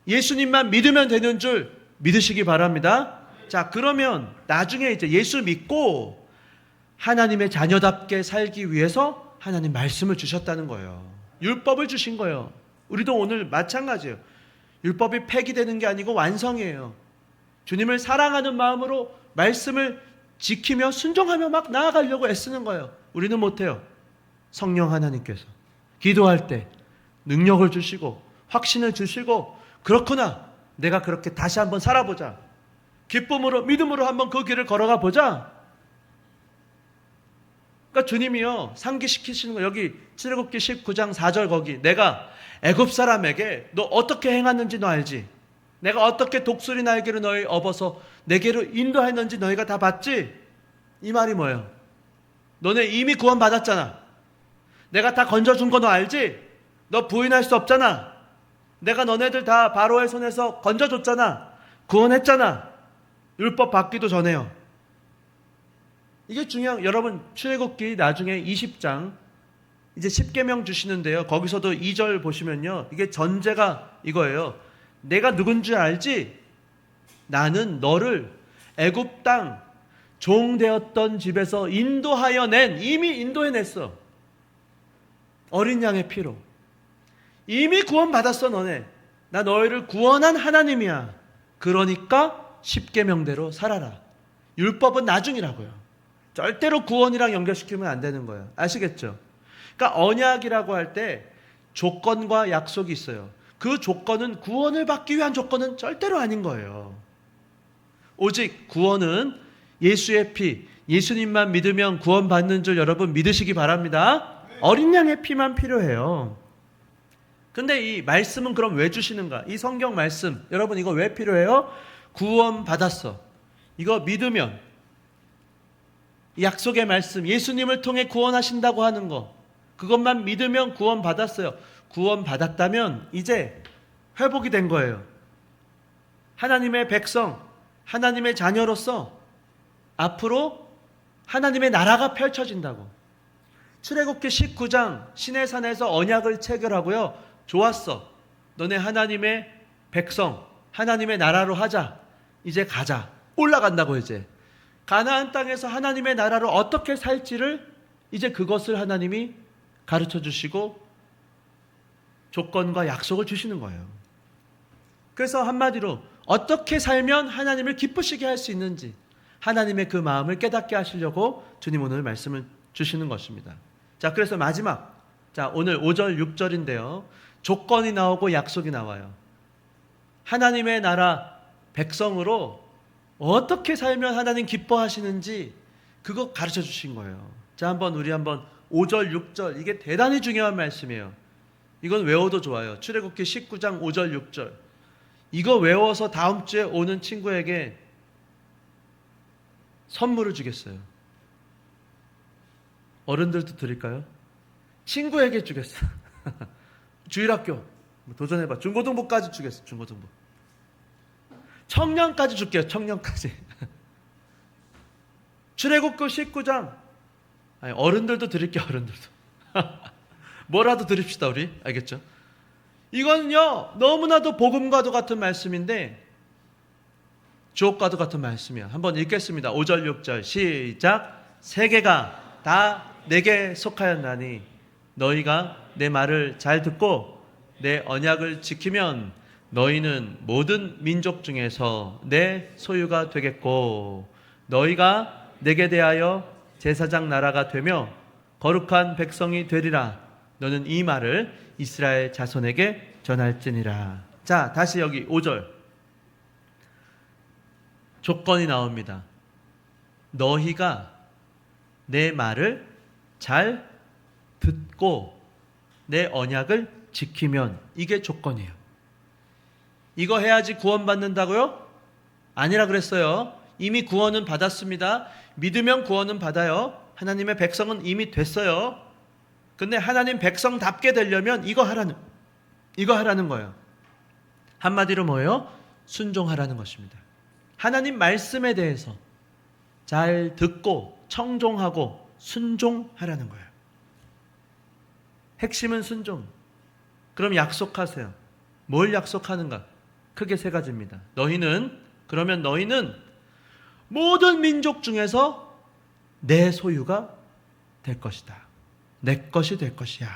예수님만 믿으면 되는 줄 믿으시기 바랍니다. 자, 그러면 나중에 이제 예수 믿고 하나님의 자녀답게 살기 위해서 하나님 말씀을 주셨다는 거예요. 율법을 주신 거예요. 우리도 오늘 마찬가지예요. 율법이 폐기되는 게 아니고 완성이에요. 주님을 사랑하는 마음으로 말씀을 지키며 순종하며 막 나아가려고 애쓰는 거예요. 우리는 못해요. 성령 하나님께서 기도할 때 능력을 주시고 확신을 주시고 그렇구나, 내가 그렇게 다시 한번 살아보자, 기쁨으로 믿음으로 한번 그 길을 걸어가 보자. 그러니까 주님이요 상기시키시는 거 여기 출애굽기 19장 4절 거기 내가 애굽 사람에게 너 어떻게 행하는지 너 알지? 내가 어떻게 독수리 날개로 너희 업어서 내게로 인도했는지 너희가 다 봤지? 이 말이 뭐예요? 너네 이미 구원 받았잖아. 내가 다 건져준 거 너 알지? 너 부인할 수 없잖아. 내가 너네들 다 바로의 손에서 건져줬잖아. 구원했잖아. 율법 받기도 전에요. 이게 중요한 여러분 출애굽기 나중에 20장 이제 10계명 주시는데요. 거기서도 2절 보시면요. 이게 전제가 이거예요. 내가 누군지 알지? 나는 너를 애굽 땅 종되었던 집에서 인도하여 낸 이미 인도해냈어. 어린 양의 피로. 이미 구원받았어 너네. 나 너희를 구원한 하나님이야. 그러니까 10계명대로 살아라. 율법은 나중이라고요. 절대로 구원이랑 연결시키면 안 되는 거예요. 아시겠죠? 그러니까 언약이라고 할 때 조건과 약속이 있어요. 그 조건은 구원을 받기 위한 조건은 절대로 아닌 거예요. 오직 구원은 예수의 피, 예수님만 믿으면 구원받는 줄 여러분 믿으시기 바랍니다. 어린 양의 피만 필요해요. 근데 이 말씀은 그럼 왜 주시는가? 이 성경 말씀 여러분 이거 왜 필요해요? 구원 받았어. 이거 믿으면 이 약속의 말씀 예수님을 통해 구원하신다고 하는 거 그것만 믿으면 구원 받았어요. 구원 받았다면 이제 회복이 된 거예요. 하나님의 백성, 하나님의 자녀로서 앞으로 하나님의 나라가 펼쳐진다고. 출애굽기 19장 시내산에서 언약을 체결하고요. 좋았어. 너네 하나님의 백성, 하나님의 나라로 하자. 이제 가자. 올라간다고 이제. 가나안 땅에서 하나님의 나라로 어떻게 살지를 이제 그것을 하나님이 가르쳐 주시고 조건과 약속을 주시는 거예요. 그래서 한마디로 어떻게 살면 하나님을 기쁘시게 할 수 있는지 하나님의 그 마음을 깨닫게 하시려고 주님 오늘 말씀을 주시는 것입니다. 자, 그래서 마지막 자 오늘 5절 6절인데요. 조건이 나오고 약속이 나와요. 하나님의 나라 백성으로 어떻게 살면 하나님 기뻐하시는지 그거 가르쳐 주신 거예요. 자, 우리 한번 5절 6절 이게 대단히 중요한 말씀이에요. 이건 외워도 좋아요. 출애굽기 19장 5절 6절 이거 외워서 다음 주에 오는 친구에게 선물을 주겠어요. 어른들도 드릴까요? 친구에게 주겠어요. 주일학교 도전해봐. 중고등부까지 주겠어요. 중고등부. 청년까지 줄게요. 청년까지. 출애굽기 19장 아니, 어른들도 드릴게요. 어른들도. 뭐라도 드립시다 우리. 알겠죠? 이거는요 너무나도 복음과도 같은 말씀인데 주옥과도 같은 말씀이야. 한번 읽겠습니다. 5절 6절 시작. 세계가 다 내게 속하였나니 너희가 내 말을 잘 듣고 내 언약을 지키면 너희는 모든 민족 중에서 내 소유가 되겠고 너희가 내게 대하여 제사장 나라가 되며 거룩한 백성이 되리라. 너는 이 말을 이스라엘 자손에게 전할지니라. 자, 다시 여기 5절 조건이 나옵니다. 너희가 내 말을 잘 듣고 내 언약을 지키면 이게 조건이에요. 이거 해야지 구원받는다고요? 아니라 그랬어요. 이미 구원은 받았습니다. 믿으면 구원은 받아요. 하나님의 백성은 이미 됐어요. 근데 하나님 백성답게 되려면 이거 하라는 거예요. 한마디로 뭐예요? 순종하라는 것입니다. 하나님 말씀에 대해서 잘 듣고 청종하고 순종하라는 거예요. 핵심은 순종. 그럼 약속하세요. 뭘 약속하는가? 크게 세 가지입니다. 너희는 모든 민족 중에서 내 소유가 될 것이다. 내 것이 될 것이야.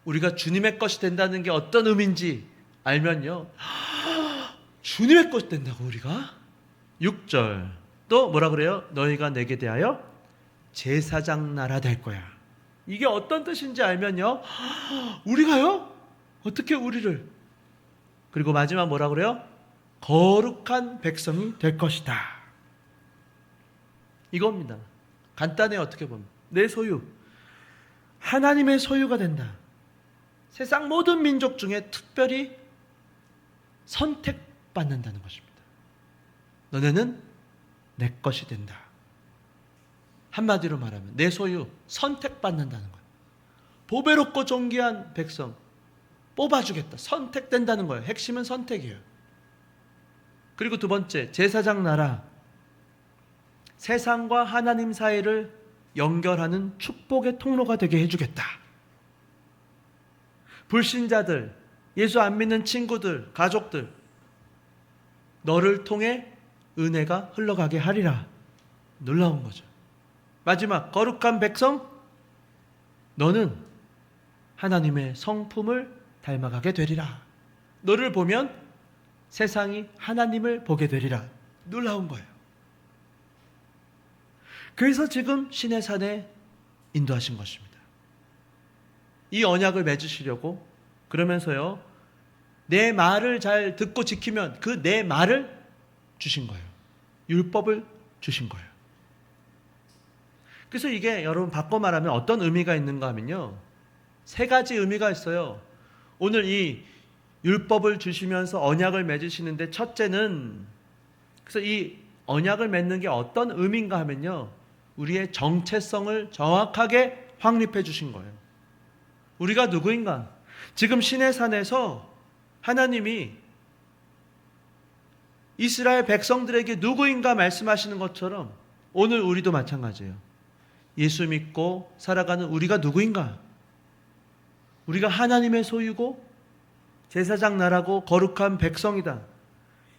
우리가 주님의 것이 된다는 게 어떤 의미인지 알면요. 주님의 것이 된다고 우리가? 6절 또 뭐라 그래요? 너희가 내게 대하여 제사장 나라 될 거야. 이게 어떤 뜻인지 알면요. 우리가요? 어떻게 우리를? 그리고 마지막 뭐라 그래요? 거룩한 백성이 될 것이다. 이겁니다. 간단해. 어떻게 보면 내 소유, 하나님의 소유가 된다. 세상 모든 민족 중에 특별히 선택받는다는 것입니다. 너네는 내 것이 된다. 한마디로 말하면 내 소유, 선택받는다는 거예요. 보배롭고 존귀한 백성 뽑아주겠다. 선택된다는 거예요. 핵심은 선택이에요. 그리고 두 번째, 제사장 나라. 세상과 하나님 사이를 연결하는 축복의 통로가 되게 해주겠다. 불신자들, 예수 안 믿는 친구들, 가족들, 너를 통해 은혜가 흘러가게 하리라. 놀라운 거죠. 마지막, 거룩한 백성, 너는 하나님의 성품을 닮아가게 되리라. 너를 보면 세상이 하나님을 보게 되리라. 놀라운 거예요. 그래서 지금 신의 산에 인도하신 것입니다. 이 언약을 맺으시려고, 그러면서요, 내 말을 잘 듣고 지키면 그 내 말을 주신 거예요. 율법을 주신 거예요. 그래서 이게 여러분 바꿔 말하면 어떤 의미가 있는가 하면요, 세 가지 의미가 있어요. 오늘 이 율법을 주시면서 언약을 맺으시는데, 첫째는, 그래서 이 언약을 맺는 게 어떤 의미인가 하면요, 우리의 정체성을 정확하게 확립해 주신 거예요. 우리가 누구인가? 지금 신의 산에서 하나님이 이스라엘 백성들에게 누구인가 말씀하시는 것처럼 오늘 우리도 마찬가지예요. 예수 믿고 살아가는 우리가 누구인가? 우리가 하나님의 소유고 제사장 나라고 거룩한 백성이다.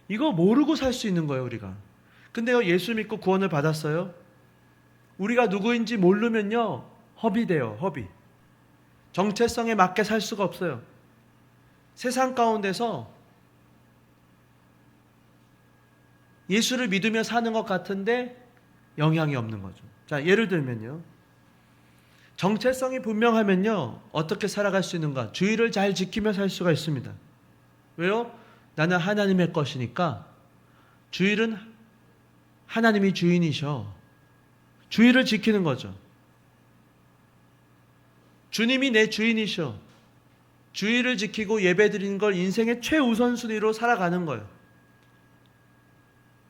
이거 모르고 살 수 있는 거예요, 우리가. 근데요, 예수 믿고 구원을 받았어요. 우리가 누구인지 모르면요, 허비 돼요, 허비. 정체성에 맞게 살 수가 없어요. 세상 가운데서 예수를 믿으며 사는 것 같은데 영향이 없는 거죠. 자, 예를 들면요, 정체성이 분명하면요, 어떻게 살아갈 수 있는가? 주의를 잘 지키며 살 수가 있습니다. 왜요? 나는 하나님의 것이니까. 주일은 하나님이 주인이셔. 주의를 지키는 거죠. 주님이 내 주인이셔. 주의를 지키고 예배드리는 걸 인생의 최우선순위로 살아가는 거예요.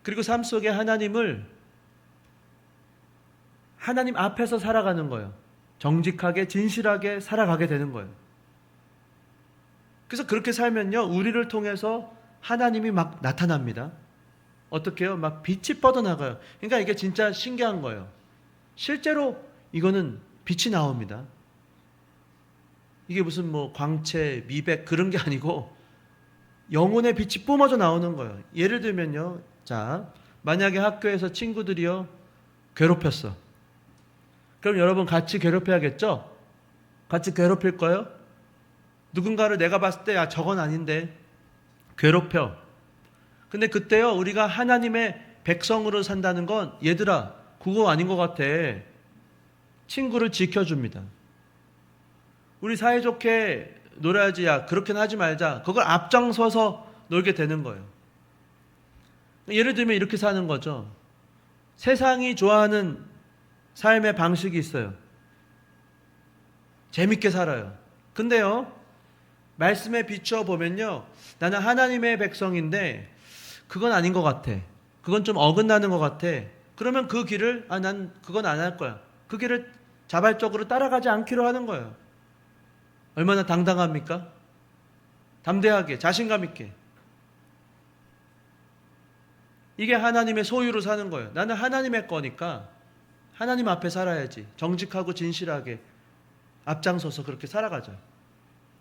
그리고 삶 속에 하나님을 하나님 앞에서 살아가는 거예요. 정직하게 진실하게 살아가게 되는 거예요. 그래서 그렇게 살면요, 우리를 통해서 하나님이 막 나타납니다. 어떻게 해요? 막 빛이 뻗어나가요. 그러니까 이게 진짜 신기한 거예요. 실제로 이거는 빛이 나옵니다. 이게 무슨 뭐 광채, 미백 그런 게 아니고 영혼의 빛이 뿜어져 나오는 거예요. 예를 들면요, 자, 만약에 학교에서 친구들이요 괴롭혔어. 그럼 여러분 같이 괴롭혀야겠죠? 같이 괴롭힐 거예요? 누군가를 내가 봤을 때, 야, 저건 아닌데 괴롭혀. 근데 그때요, 우리가 하나님의 백성으로 산다는 건, 얘들아, 그거 아닌 것 같아. 친구를 지켜줍니다. 우리 사이좋게 놀아야지. 야, 그렇게는 하지 말자. 그걸 앞장서서 놀게 되는 거예요. 예를 들면 이렇게 사는 거죠. 세상이 좋아하는 삶의 방식이 있어요. 재밌게 살아요. 근데요, 말씀에 비추어 보면요, 나는 하나님의 백성인데 그건 아닌 것 같아. 그건 좀 어긋나는 것 같아. 그러면 그 길을, 난 그건 안 할 거야. 그 길을 자발적으로 따라가지 않기로 하는 거예요. 얼마나 당당합니까? 담대하게, 자신감 있게. 이게 하나님의 소유로 사는 거예요. 나는 하나님의 거니까 하나님 앞에 살아야지. 정직하고 진실하게 앞장서서 그렇게 살아가자.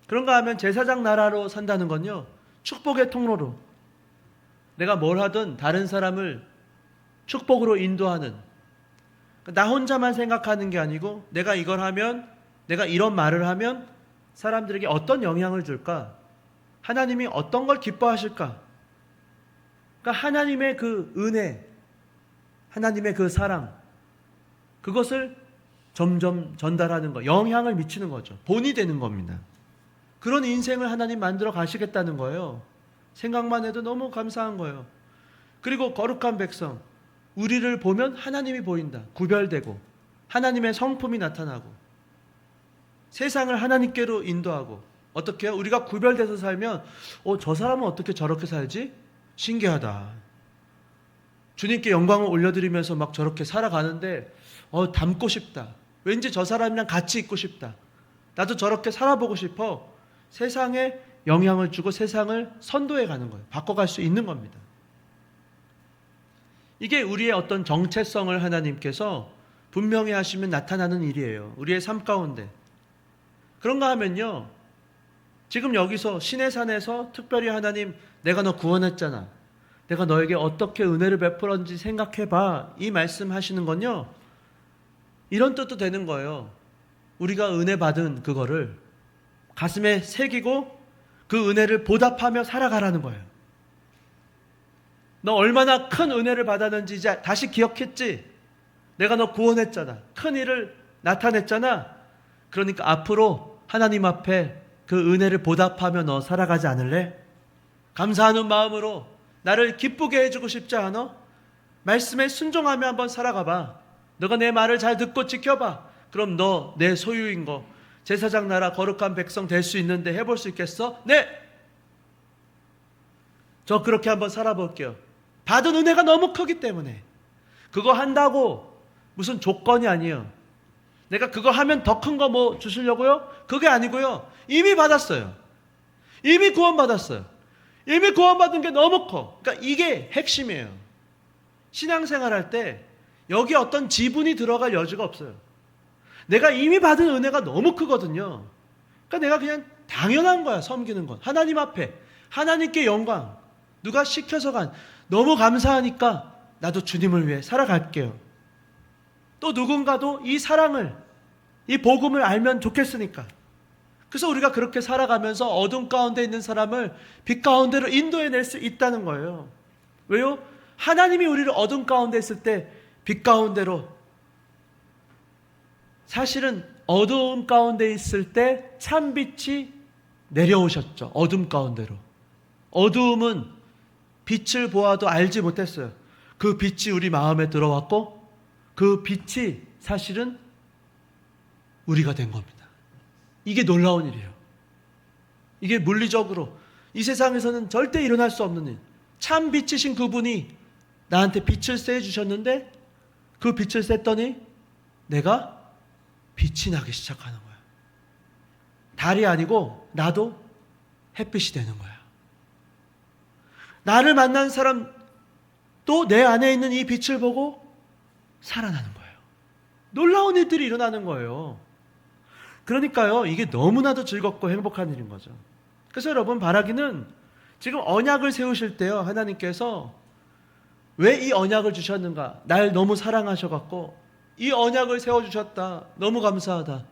그런가 하면 제사장 나라로 산다는 건요, 축복의 통로로, 내가 뭘 하든 다른 사람을 축복으로 인도하는, 나 혼자만 생각하는 게 아니고 내가 이걸 하면, 내가 이런 말을 하면 사람들에게 어떤 영향을 줄까? 하나님이 어떤 걸 기뻐하실까? 그러니까 하나님의 그 은혜, 하나님의 그 사랑, 그것을 점점 전달하는 거, 영향을 미치는 거죠. 본이 되는 겁니다. 그런 인생을 하나님 만들어 가시겠다는 거예요. 생각만 해도 너무 감사한 거예요. 그리고 거룩한 백성, 우리를 보면 하나님이 보인다. 구별되고 하나님의 성품이 나타나고 세상을 하나님께로 인도하고 어떻게 해요? 우리가 구별돼서 살면 저 사람은 어떻게 저렇게 살지? 신기하다. 주님께 영광을 올려드리면서 막 저렇게 살아가는데 닮고 싶다. 왠지 저 사람이랑 같이 있고 싶다. 나도 저렇게 살아보고 싶어. 세상에 영향을 주고 세상을 선도해 가는 거예요. 바꿔갈 수 있는 겁니다. 이게 우리의 어떤 정체성을 하나님께서 분명히 하시면 나타나는 일이에요. 우리의 삶 가운데. 그런가 하면요, 지금 여기서 시내산에서 특별히 하나님, 내가 너 구원했잖아, 내가 너에게 어떻게 은혜를 베풀었는지 생각해봐, 이 말씀 하시는 건요, 이런 뜻도 되는 거예요. 우리가 은혜 받은 그거를 가슴에 새기고 그 은혜를 보답하며 살아가라는 거예요. 너 얼마나 큰 은혜를 받았는지 이제 다시 기억했지? 내가 너 구원했잖아. 큰 일을 나타냈잖아. 그러니까 앞으로 하나님 앞에 그 은혜를 보답하며 너 살아가지 않을래? 감사하는 마음으로 나를 기쁘게 해주고 싶지 않아? 말씀에 순종하며 한번 살아가봐. 너가 내 말을 잘 듣고 지켜봐. 그럼 너 내 소유인 거, 제사장 나라 거룩한 백성 될 수 있는데 해볼 수 있겠어? 네! 저 그렇게 한번 살아볼게요. 받은 은혜가 너무 크기 때문에. 그거 한다고 무슨 조건이 아니에요. 내가 그거 하면 더 큰 거 뭐 주시려고요? 그게 아니고요. 이미 받았어요. 이미 구원받았어요. 이미 구원받은 게 너무 커. 그러니까 이게 핵심이에요. 신앙생활 할 때 여기 어떤 지분이 들어갈 여지가 없어요. 내가 이미 받은 은혜가 너무 크거든요. 그러니까 내가 그냥 당연한 거야, 섬기는 건. 하나님 앞에 하나님께 영광, 누가 시켜서 간, 너무 감사하니까 나도 주님을 위해 살아갈게요. 또 누군가도 이 사랑을, 이 복음을 알면 좋겠으니까. 그래서 우리가 그렇게 살아가면서 어둠 가운데 있는 사람을 빛 가운데로 인도해낼 수 있다는 거예요. 왜요? 하나님이 우리를 어둠 가운데 있을 때 빛 가운데로, 사실은 어두움 가운데 있을 때 참빛이 내려오셨죠. 어둠 가운데로. 어두움은 빛을 보아도 알지 못했어요. 그 빛이 우리 마음에 들어왔고 그 빛이 사실은 우리가 된 겁니다. 이게 놀라운 일이에요. 이게 물리적으로 이 세상에서는 절대 일어날 수 없는 일. 참 빛이신 그분이 나한테 빛을 쐬주셨는데 그 빛을 쐈더니 내가 빛이 나기 시작하는 거야. 달이 아니고 나도 햇빛이 되는 거야. 나를 만난 사람 또 내 안에 있는 이 빛을 보고 살아나는 거예요. 놀라운 일들이 일어나는 거예요. 그러니까요, 이게 너무나도 즐겁고 행복한 일인 거죠. 그래서 여러분, 바라기는 지금 언약을 세우실 때요, 하나님께서 왜 이 언약을 주셨는가? 날 너무 사랑하셔갖고 이 언약을 세워주셨다. 너무 감사하다.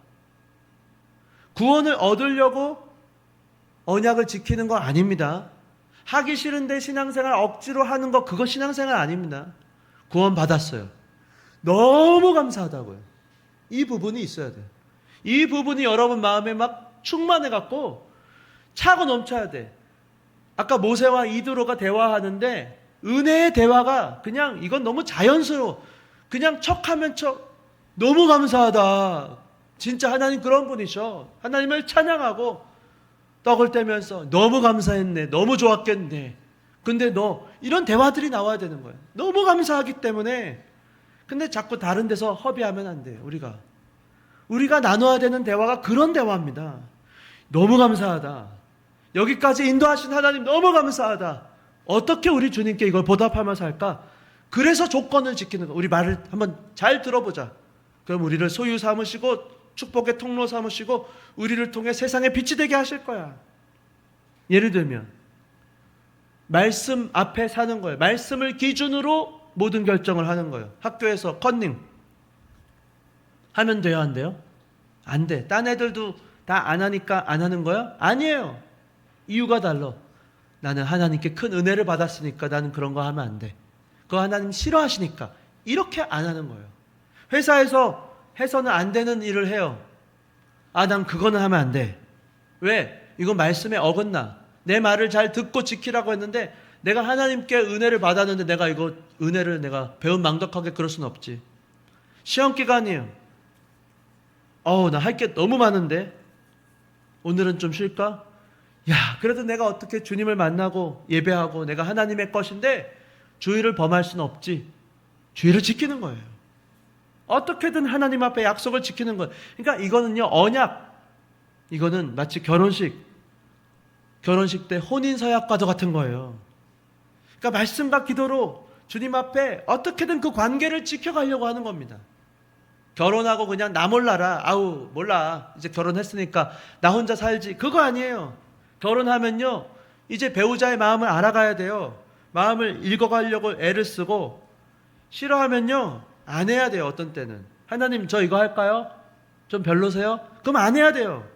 구원을 얻으려고 언약을 지키는 거 아닙니다. 하기 싫은데 신앙생활 억지로 하는 거, 그거 신앙생활 아닙니다. 구원 받았어요. 너무 감사하다고요. 이 부분이 있어야 돼요. 이 부분이 여러분 마음에 막 충만해갖고 차고 넘쳐야 돼. 아까 모세와 이드로가 대화하는데 은혜의 대화가 그냥 이건 너무 자연스러워. 그냥 척하면 척. 너무 감사하다. 진짜 하나님 그런 분이셔. 하나님을 찬양하고 떡을 떼면서 너무 감사했네. 너무 좋았겠네. 근데 너 이런 대화들이 나와야 되는 거예요. 너무 감사하기 때문에. 근데 자꾸 다른 데서 허비하면 안 돼요. 우리가 나눠야 되는 대화가 그런 대화입니다. 너무 감사하다. 여기까지 인도하신 하나님 너무 감사하다. 어떻게 우리 주님께 이걸 보답하며 살까? 그래서 조건을 지키는 거. 우리 말을 한번 잘 들어보자. 그럼 우리를 소유 삼으시고 축복의 통로 삼으시고 우리를 통해 세상에 빛이 되게 하실 거야. 예를 들면 말씀 앞에 사는 거예요. 말씀을 기준으로 모든 결정을 하는 거예요. 학교에서 컨닝 하면 돼요, 안 돼요? 안 돼. 딴 애들도 다 안 하니까 안 하는 거야? 아니에요. 이유가 달라. 나는 하나님께 큰 은혜를 받았으니까 나는 그런 거 하면 안 돼. 그거 하나님 싫어하시니까 이렇게 안 하는 거예요. 회사에서 해서는 안 되는 일을 해요. 난 그거는 하면 안 돼. 왜? 이거 말씀에 어긋나. 내 말을 잘 듣고 지키라고 했는데 내가 하나님께 은혜를 받았는데 내가 이거 은혜를 내가 배은망덕하게 그럴 수는 없지. 시험 기간이에요. 나 할 게 너무 많은데 오늘은 좀 쉴까? 야, 그래도 내가 어떻게 주님을 만나고 예배하고 내가 하나님의 것인데 주의를 범할 수는 없지. 주의를 지키는 거예요. 어떻게든 하나님 앞에 약속을 지키는 거예요. 그러니까 이거는요, 언약. 이거는 마치 결혼식 때 혼인 서약과도 같은 거예요. 그러니까 말씀과 기도로 주님 앞에 어떻게든 그 관계를 지켜가려고 하는 겁니다. 결혼하고 그냥 나 몰라라. 아우 몰라. 이제 결혼했으니까 나 혼자 살지. 그거 아니에요. 결혼하면요, 이제 배우자의 마음을 알아가야 돼요. 마음을 읽어가려고 애를 쓰고, 싫어하면요 안 해야 돼요. 어떤 때는 하나님 저 이거 할까요? 좀 별로세요? 그럼 안 해야 돼요.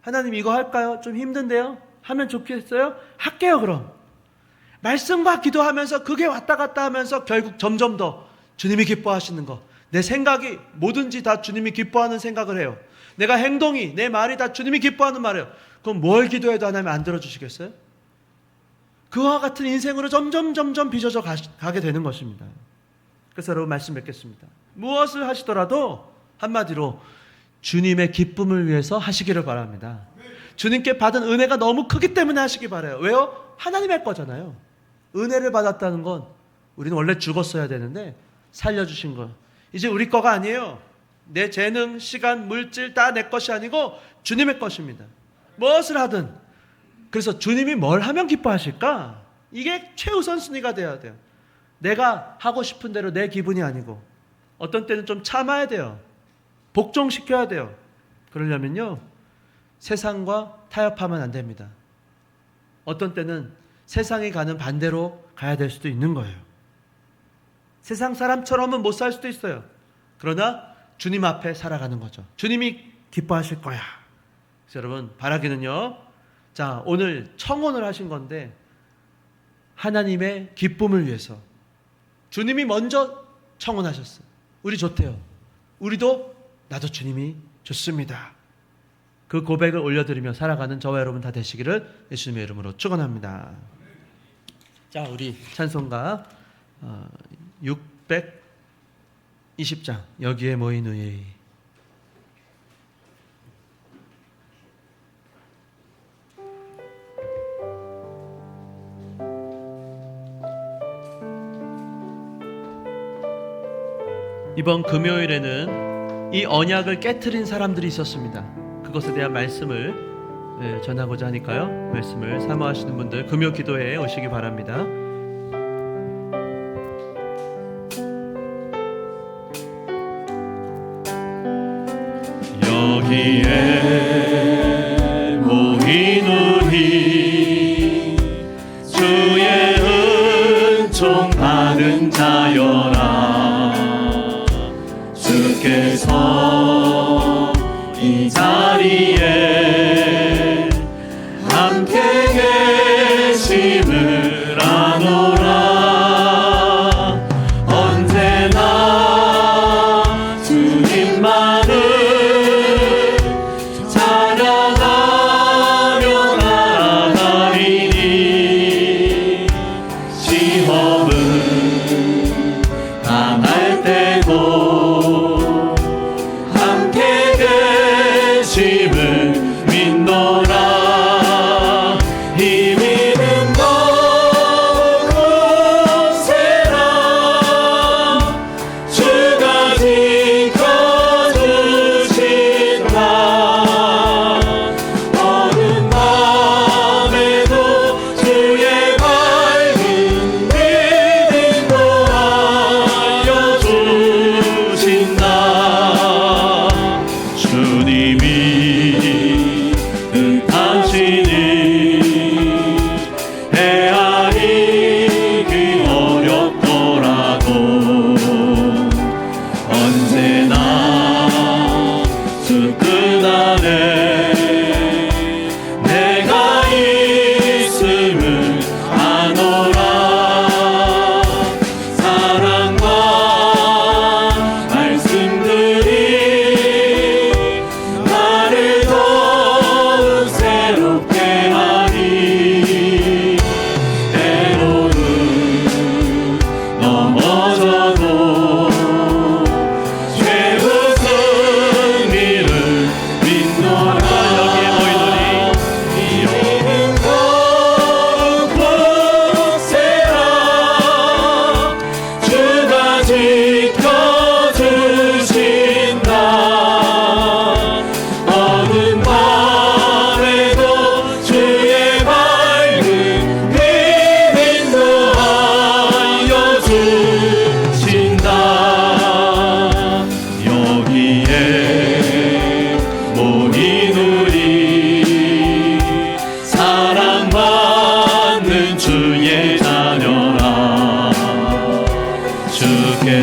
하나님 이거 할까요? 좀 힘든데요? 하면 좋겠어요? 할게요. 그럼 말씀과 기도하면서 그게 왔다 갔다 하면서 결국 점점 더 주님이 기뻐하시는 거, 내 생각이 뭐든지 다 주님이 기뻐하는 생각을 해요. 내가 행동이, 내 말이 다 주님이 기뻐하는 말이에요. 그럼 뭘 기도해도 하나님 안 들어주시겠어요? 그와 같은 인생으로 점점 빚어져 가게 되는 것입니다. 그래서 여러분 말씀 뵙겠습니다. 무엇을 하시더라도 한마디로 주님의 기쁨을 위해서 하시기를 바랍니다. 주님께 받은 은혜가 너무 크기 때문에 하시기 바라요. 왜요? 하나님의 거잖아요. 은혜를 받았다는 건 우리는 원래 죽었어야 되는데 살려주신 거. 이제 우리 거가 아니에요. 내 재능, 시간, 물질 다 내 것이 아니고 주님의 것입니다. 무엇을 하든. 그래서 주님이 뭘 하면 기뻐하실까? 이게 최우선 순위가 돼야 돼요. 내가 하고 싶은 대로 내 기분이 아니고, 어떤 때는 좀 참아야 돼요. 복종시켜야 돼요. 그러려면요 세상과 타협하면 안 됩니다. 어떤 때는 세상이 가는 반대로 가야 될 수도 있는 거예요. 세상 사람처럼은 못 살 수도 있어요. 그러나 주님 앞에 살아가는 거죠. 주님이 기뻐하실 거야. 그래서 여러분 바라기는요, 자 오늘 청혼을 하신 건데 하나님의 기쁨을 위해서 주님이 먼저 청혼하셨어요. 우리 좋대요. 우리도 나도 주님이 좋습니다. 그 고백을 올려드리며 살아가는 저와 여러분 다 되시기를 예수님의 이름으로 축원합니다. 자, 우리 찬송가 620장 여기에 모인 후에 이번 금요일에는 이 언약을 깨트린 사람들이 있었습니다. 그것에 대한 말씀을 전하고자 하니까요, 말씀을 사모하시는 분들 금요 기도회에 오시기 바랍니다. 여기에 모인 우리 주의 은총 받은 자여라. 주께서 이 자리에 함께 계심을 아노라. 언제나 주님만을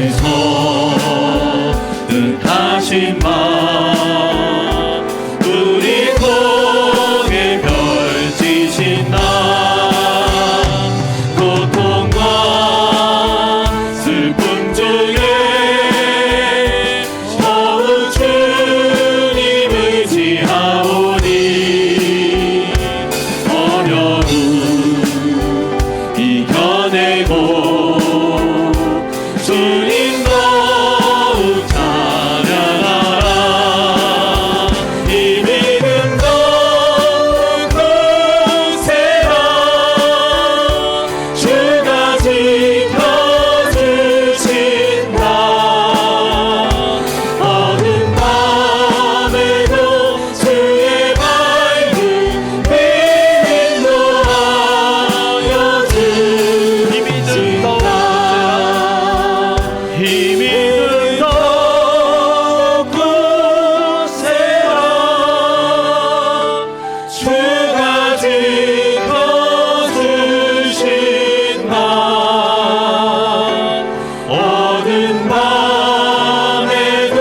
안에서 뜻하신 마 우리 통해 펼치신 나 고통과 슬픔 중에 더욱 주님 의지하오니 어려움 이겨내고 주님 더욱 찬양하라 이 믿음 더욱 굳세라 주가 지켜주신다 어두운 밤에도 주의 밝은 빛 인도하여 주신다 힘이 더욱 굳세라 주가 지켜주신다 어두운 밤에도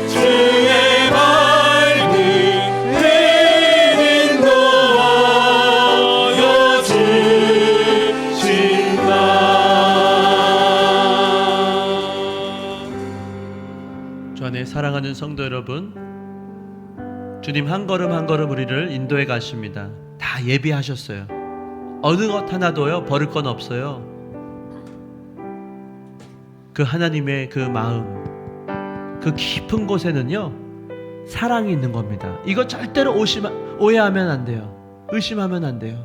주의 밝은 빛 인도하여 주신다. 주 안에 사랑하는 성도 여러분, 주님 한 걸음 한 걸음 우리를 인도해 가십니다. 다 예비하셨어요. 어느 것 하나도요 버릴 건 없어요. 그 하나님의 그 마음, 그 깊은 곳에는요 사랑이 있는 겁니다. 이거 절대로 오해하면 안 돼요. 의심하면 안 돼요.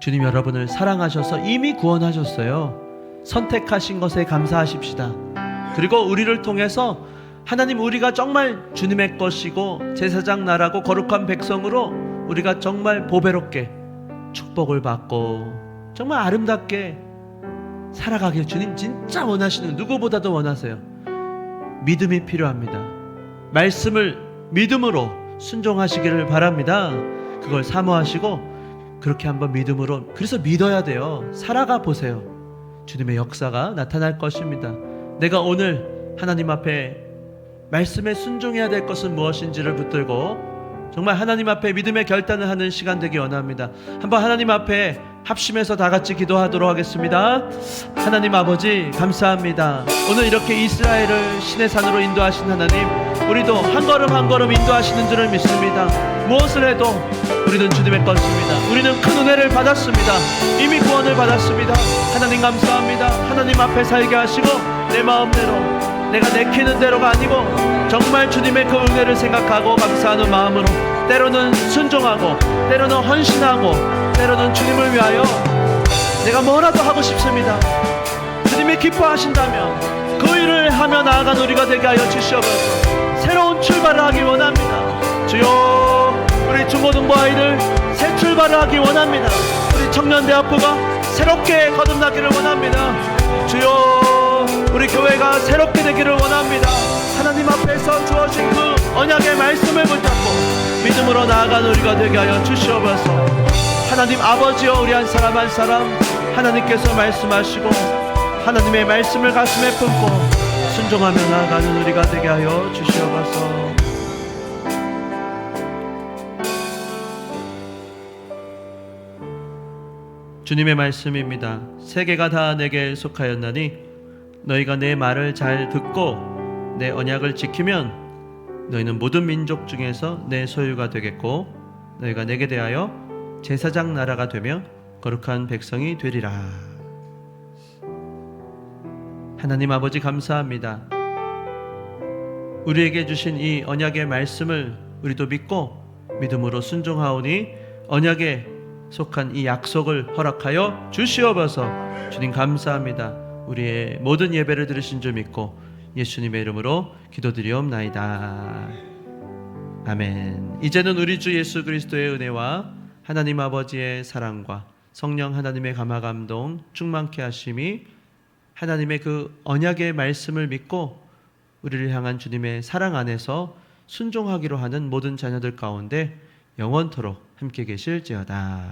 주님 여러분을 사랑하셔서 이미 구원하셨어요. 선택하신 것에 감사하십시다. 그리고 우리를 통해서 하나님 우리가 정말 주님의 것이고 제사장 나라고 거룩한 백성으로 우리가 정말 보배롭게 축복을 받고 정말 아름답게 살아가길 주님 진짜 원하시는, 누구보다도 원하세요. 믿음이 필요합니다. 말씀을 믿음으로 순종하시기를 바랍니다. 그걸 사모하시고 그렇게 한번 믿음으로, 그래서 믿어야 돼요. 살아가 보세요. 주님의 역사가 나타날 것입니다. 내가 오늘 하나님 앞에 말씀에 순종해야 될 것은 무엇인지를 붙들고 정말 하나님 앞에 믿음의 결단을 하는 시간 되기 원합니다. 한번 하나님 앞에 합심해서 다 같이 기도하도록 하겠습니다. 하나님 아버지 감사합니다. 오늘 이렇게 이스라엘을 신의 산으로 인도하신 하나님, 우리도 한 걸음 한 걸음 인도하시는 줄을 믿습니다. 무엇을 해도 우리는 주님의 것입니다. 우리는 큰 은혜를 받았습니다. 이미 구원을 받았습니다. 하나님 감사합니다. 하나님 앞에 살게 하시고 내 마음대로, 내가 내키는 대로가 아니고 정말 주님의 그 은혜를 생각하고 감사하는 마음으로 때로는 순종하고 때로는 헌신하고 때로는 주님을 위하여 내가 뭐라도 하고 싶습니다. 주님이 기뻐하신다면 그 일을 하며 나아간 우리가 되게 하여 주시옵소서. 새로운 출발을 하기 원합니다. 주여, 우리 중고등부 아이들 새 출발을 하기 원합니다. 우리 청년대학부가 새롭게 거듭나기를 원합니다. 주여, 우리 교회가 새롭게 되기를 원합니다. 하나님 앞에서 주어진 그 언약의 말씀을 붙잡고 믿음으로 나아가는 우리가 되게 하여 주시옵소서. 하나님 아버지여, 우리 한 사람 한 사람 하나님께서 말씀하시고 하나님의 말씀을 가슴에 품고 순종하며 나아가는 우리가 되게 하여 주시옵소서. 주님의 말씀입니다. 세계가 다 내게 속하였나니 너희가 내 말을 잘 듣고 내 언약을 지키면 너희는 모든 민족 중에서 내 소유가 되겠고 너희가 내게 대하여 제사장 나라가 되며 거룩한 백성이 되리라. 하나님 아버지 감사합니다. 우리에게 주신 이 언약의 말씀을 우리도 믿고 믿음으로 순종하오니 언약에 속한 이 약속을 허락하여 주시옵소서. 주님 감사합니다. 우리의 모든 예배를 들으신 줄 믿고 예수님의 이름으로 기도드리옵나이다. 아멘. 이제는 우리 주 예수 그리스도의 은혜와 하나님 아버지의 사랑과 성령 하나님의 감화감동 충만케 하심이 하나님의 그 언약의 말씀을 믿고 우리를 향한 주님의 사랑 안에서 순종하기로 하는 모든 자녀들 가운데 영원토록 함께 계실지어다.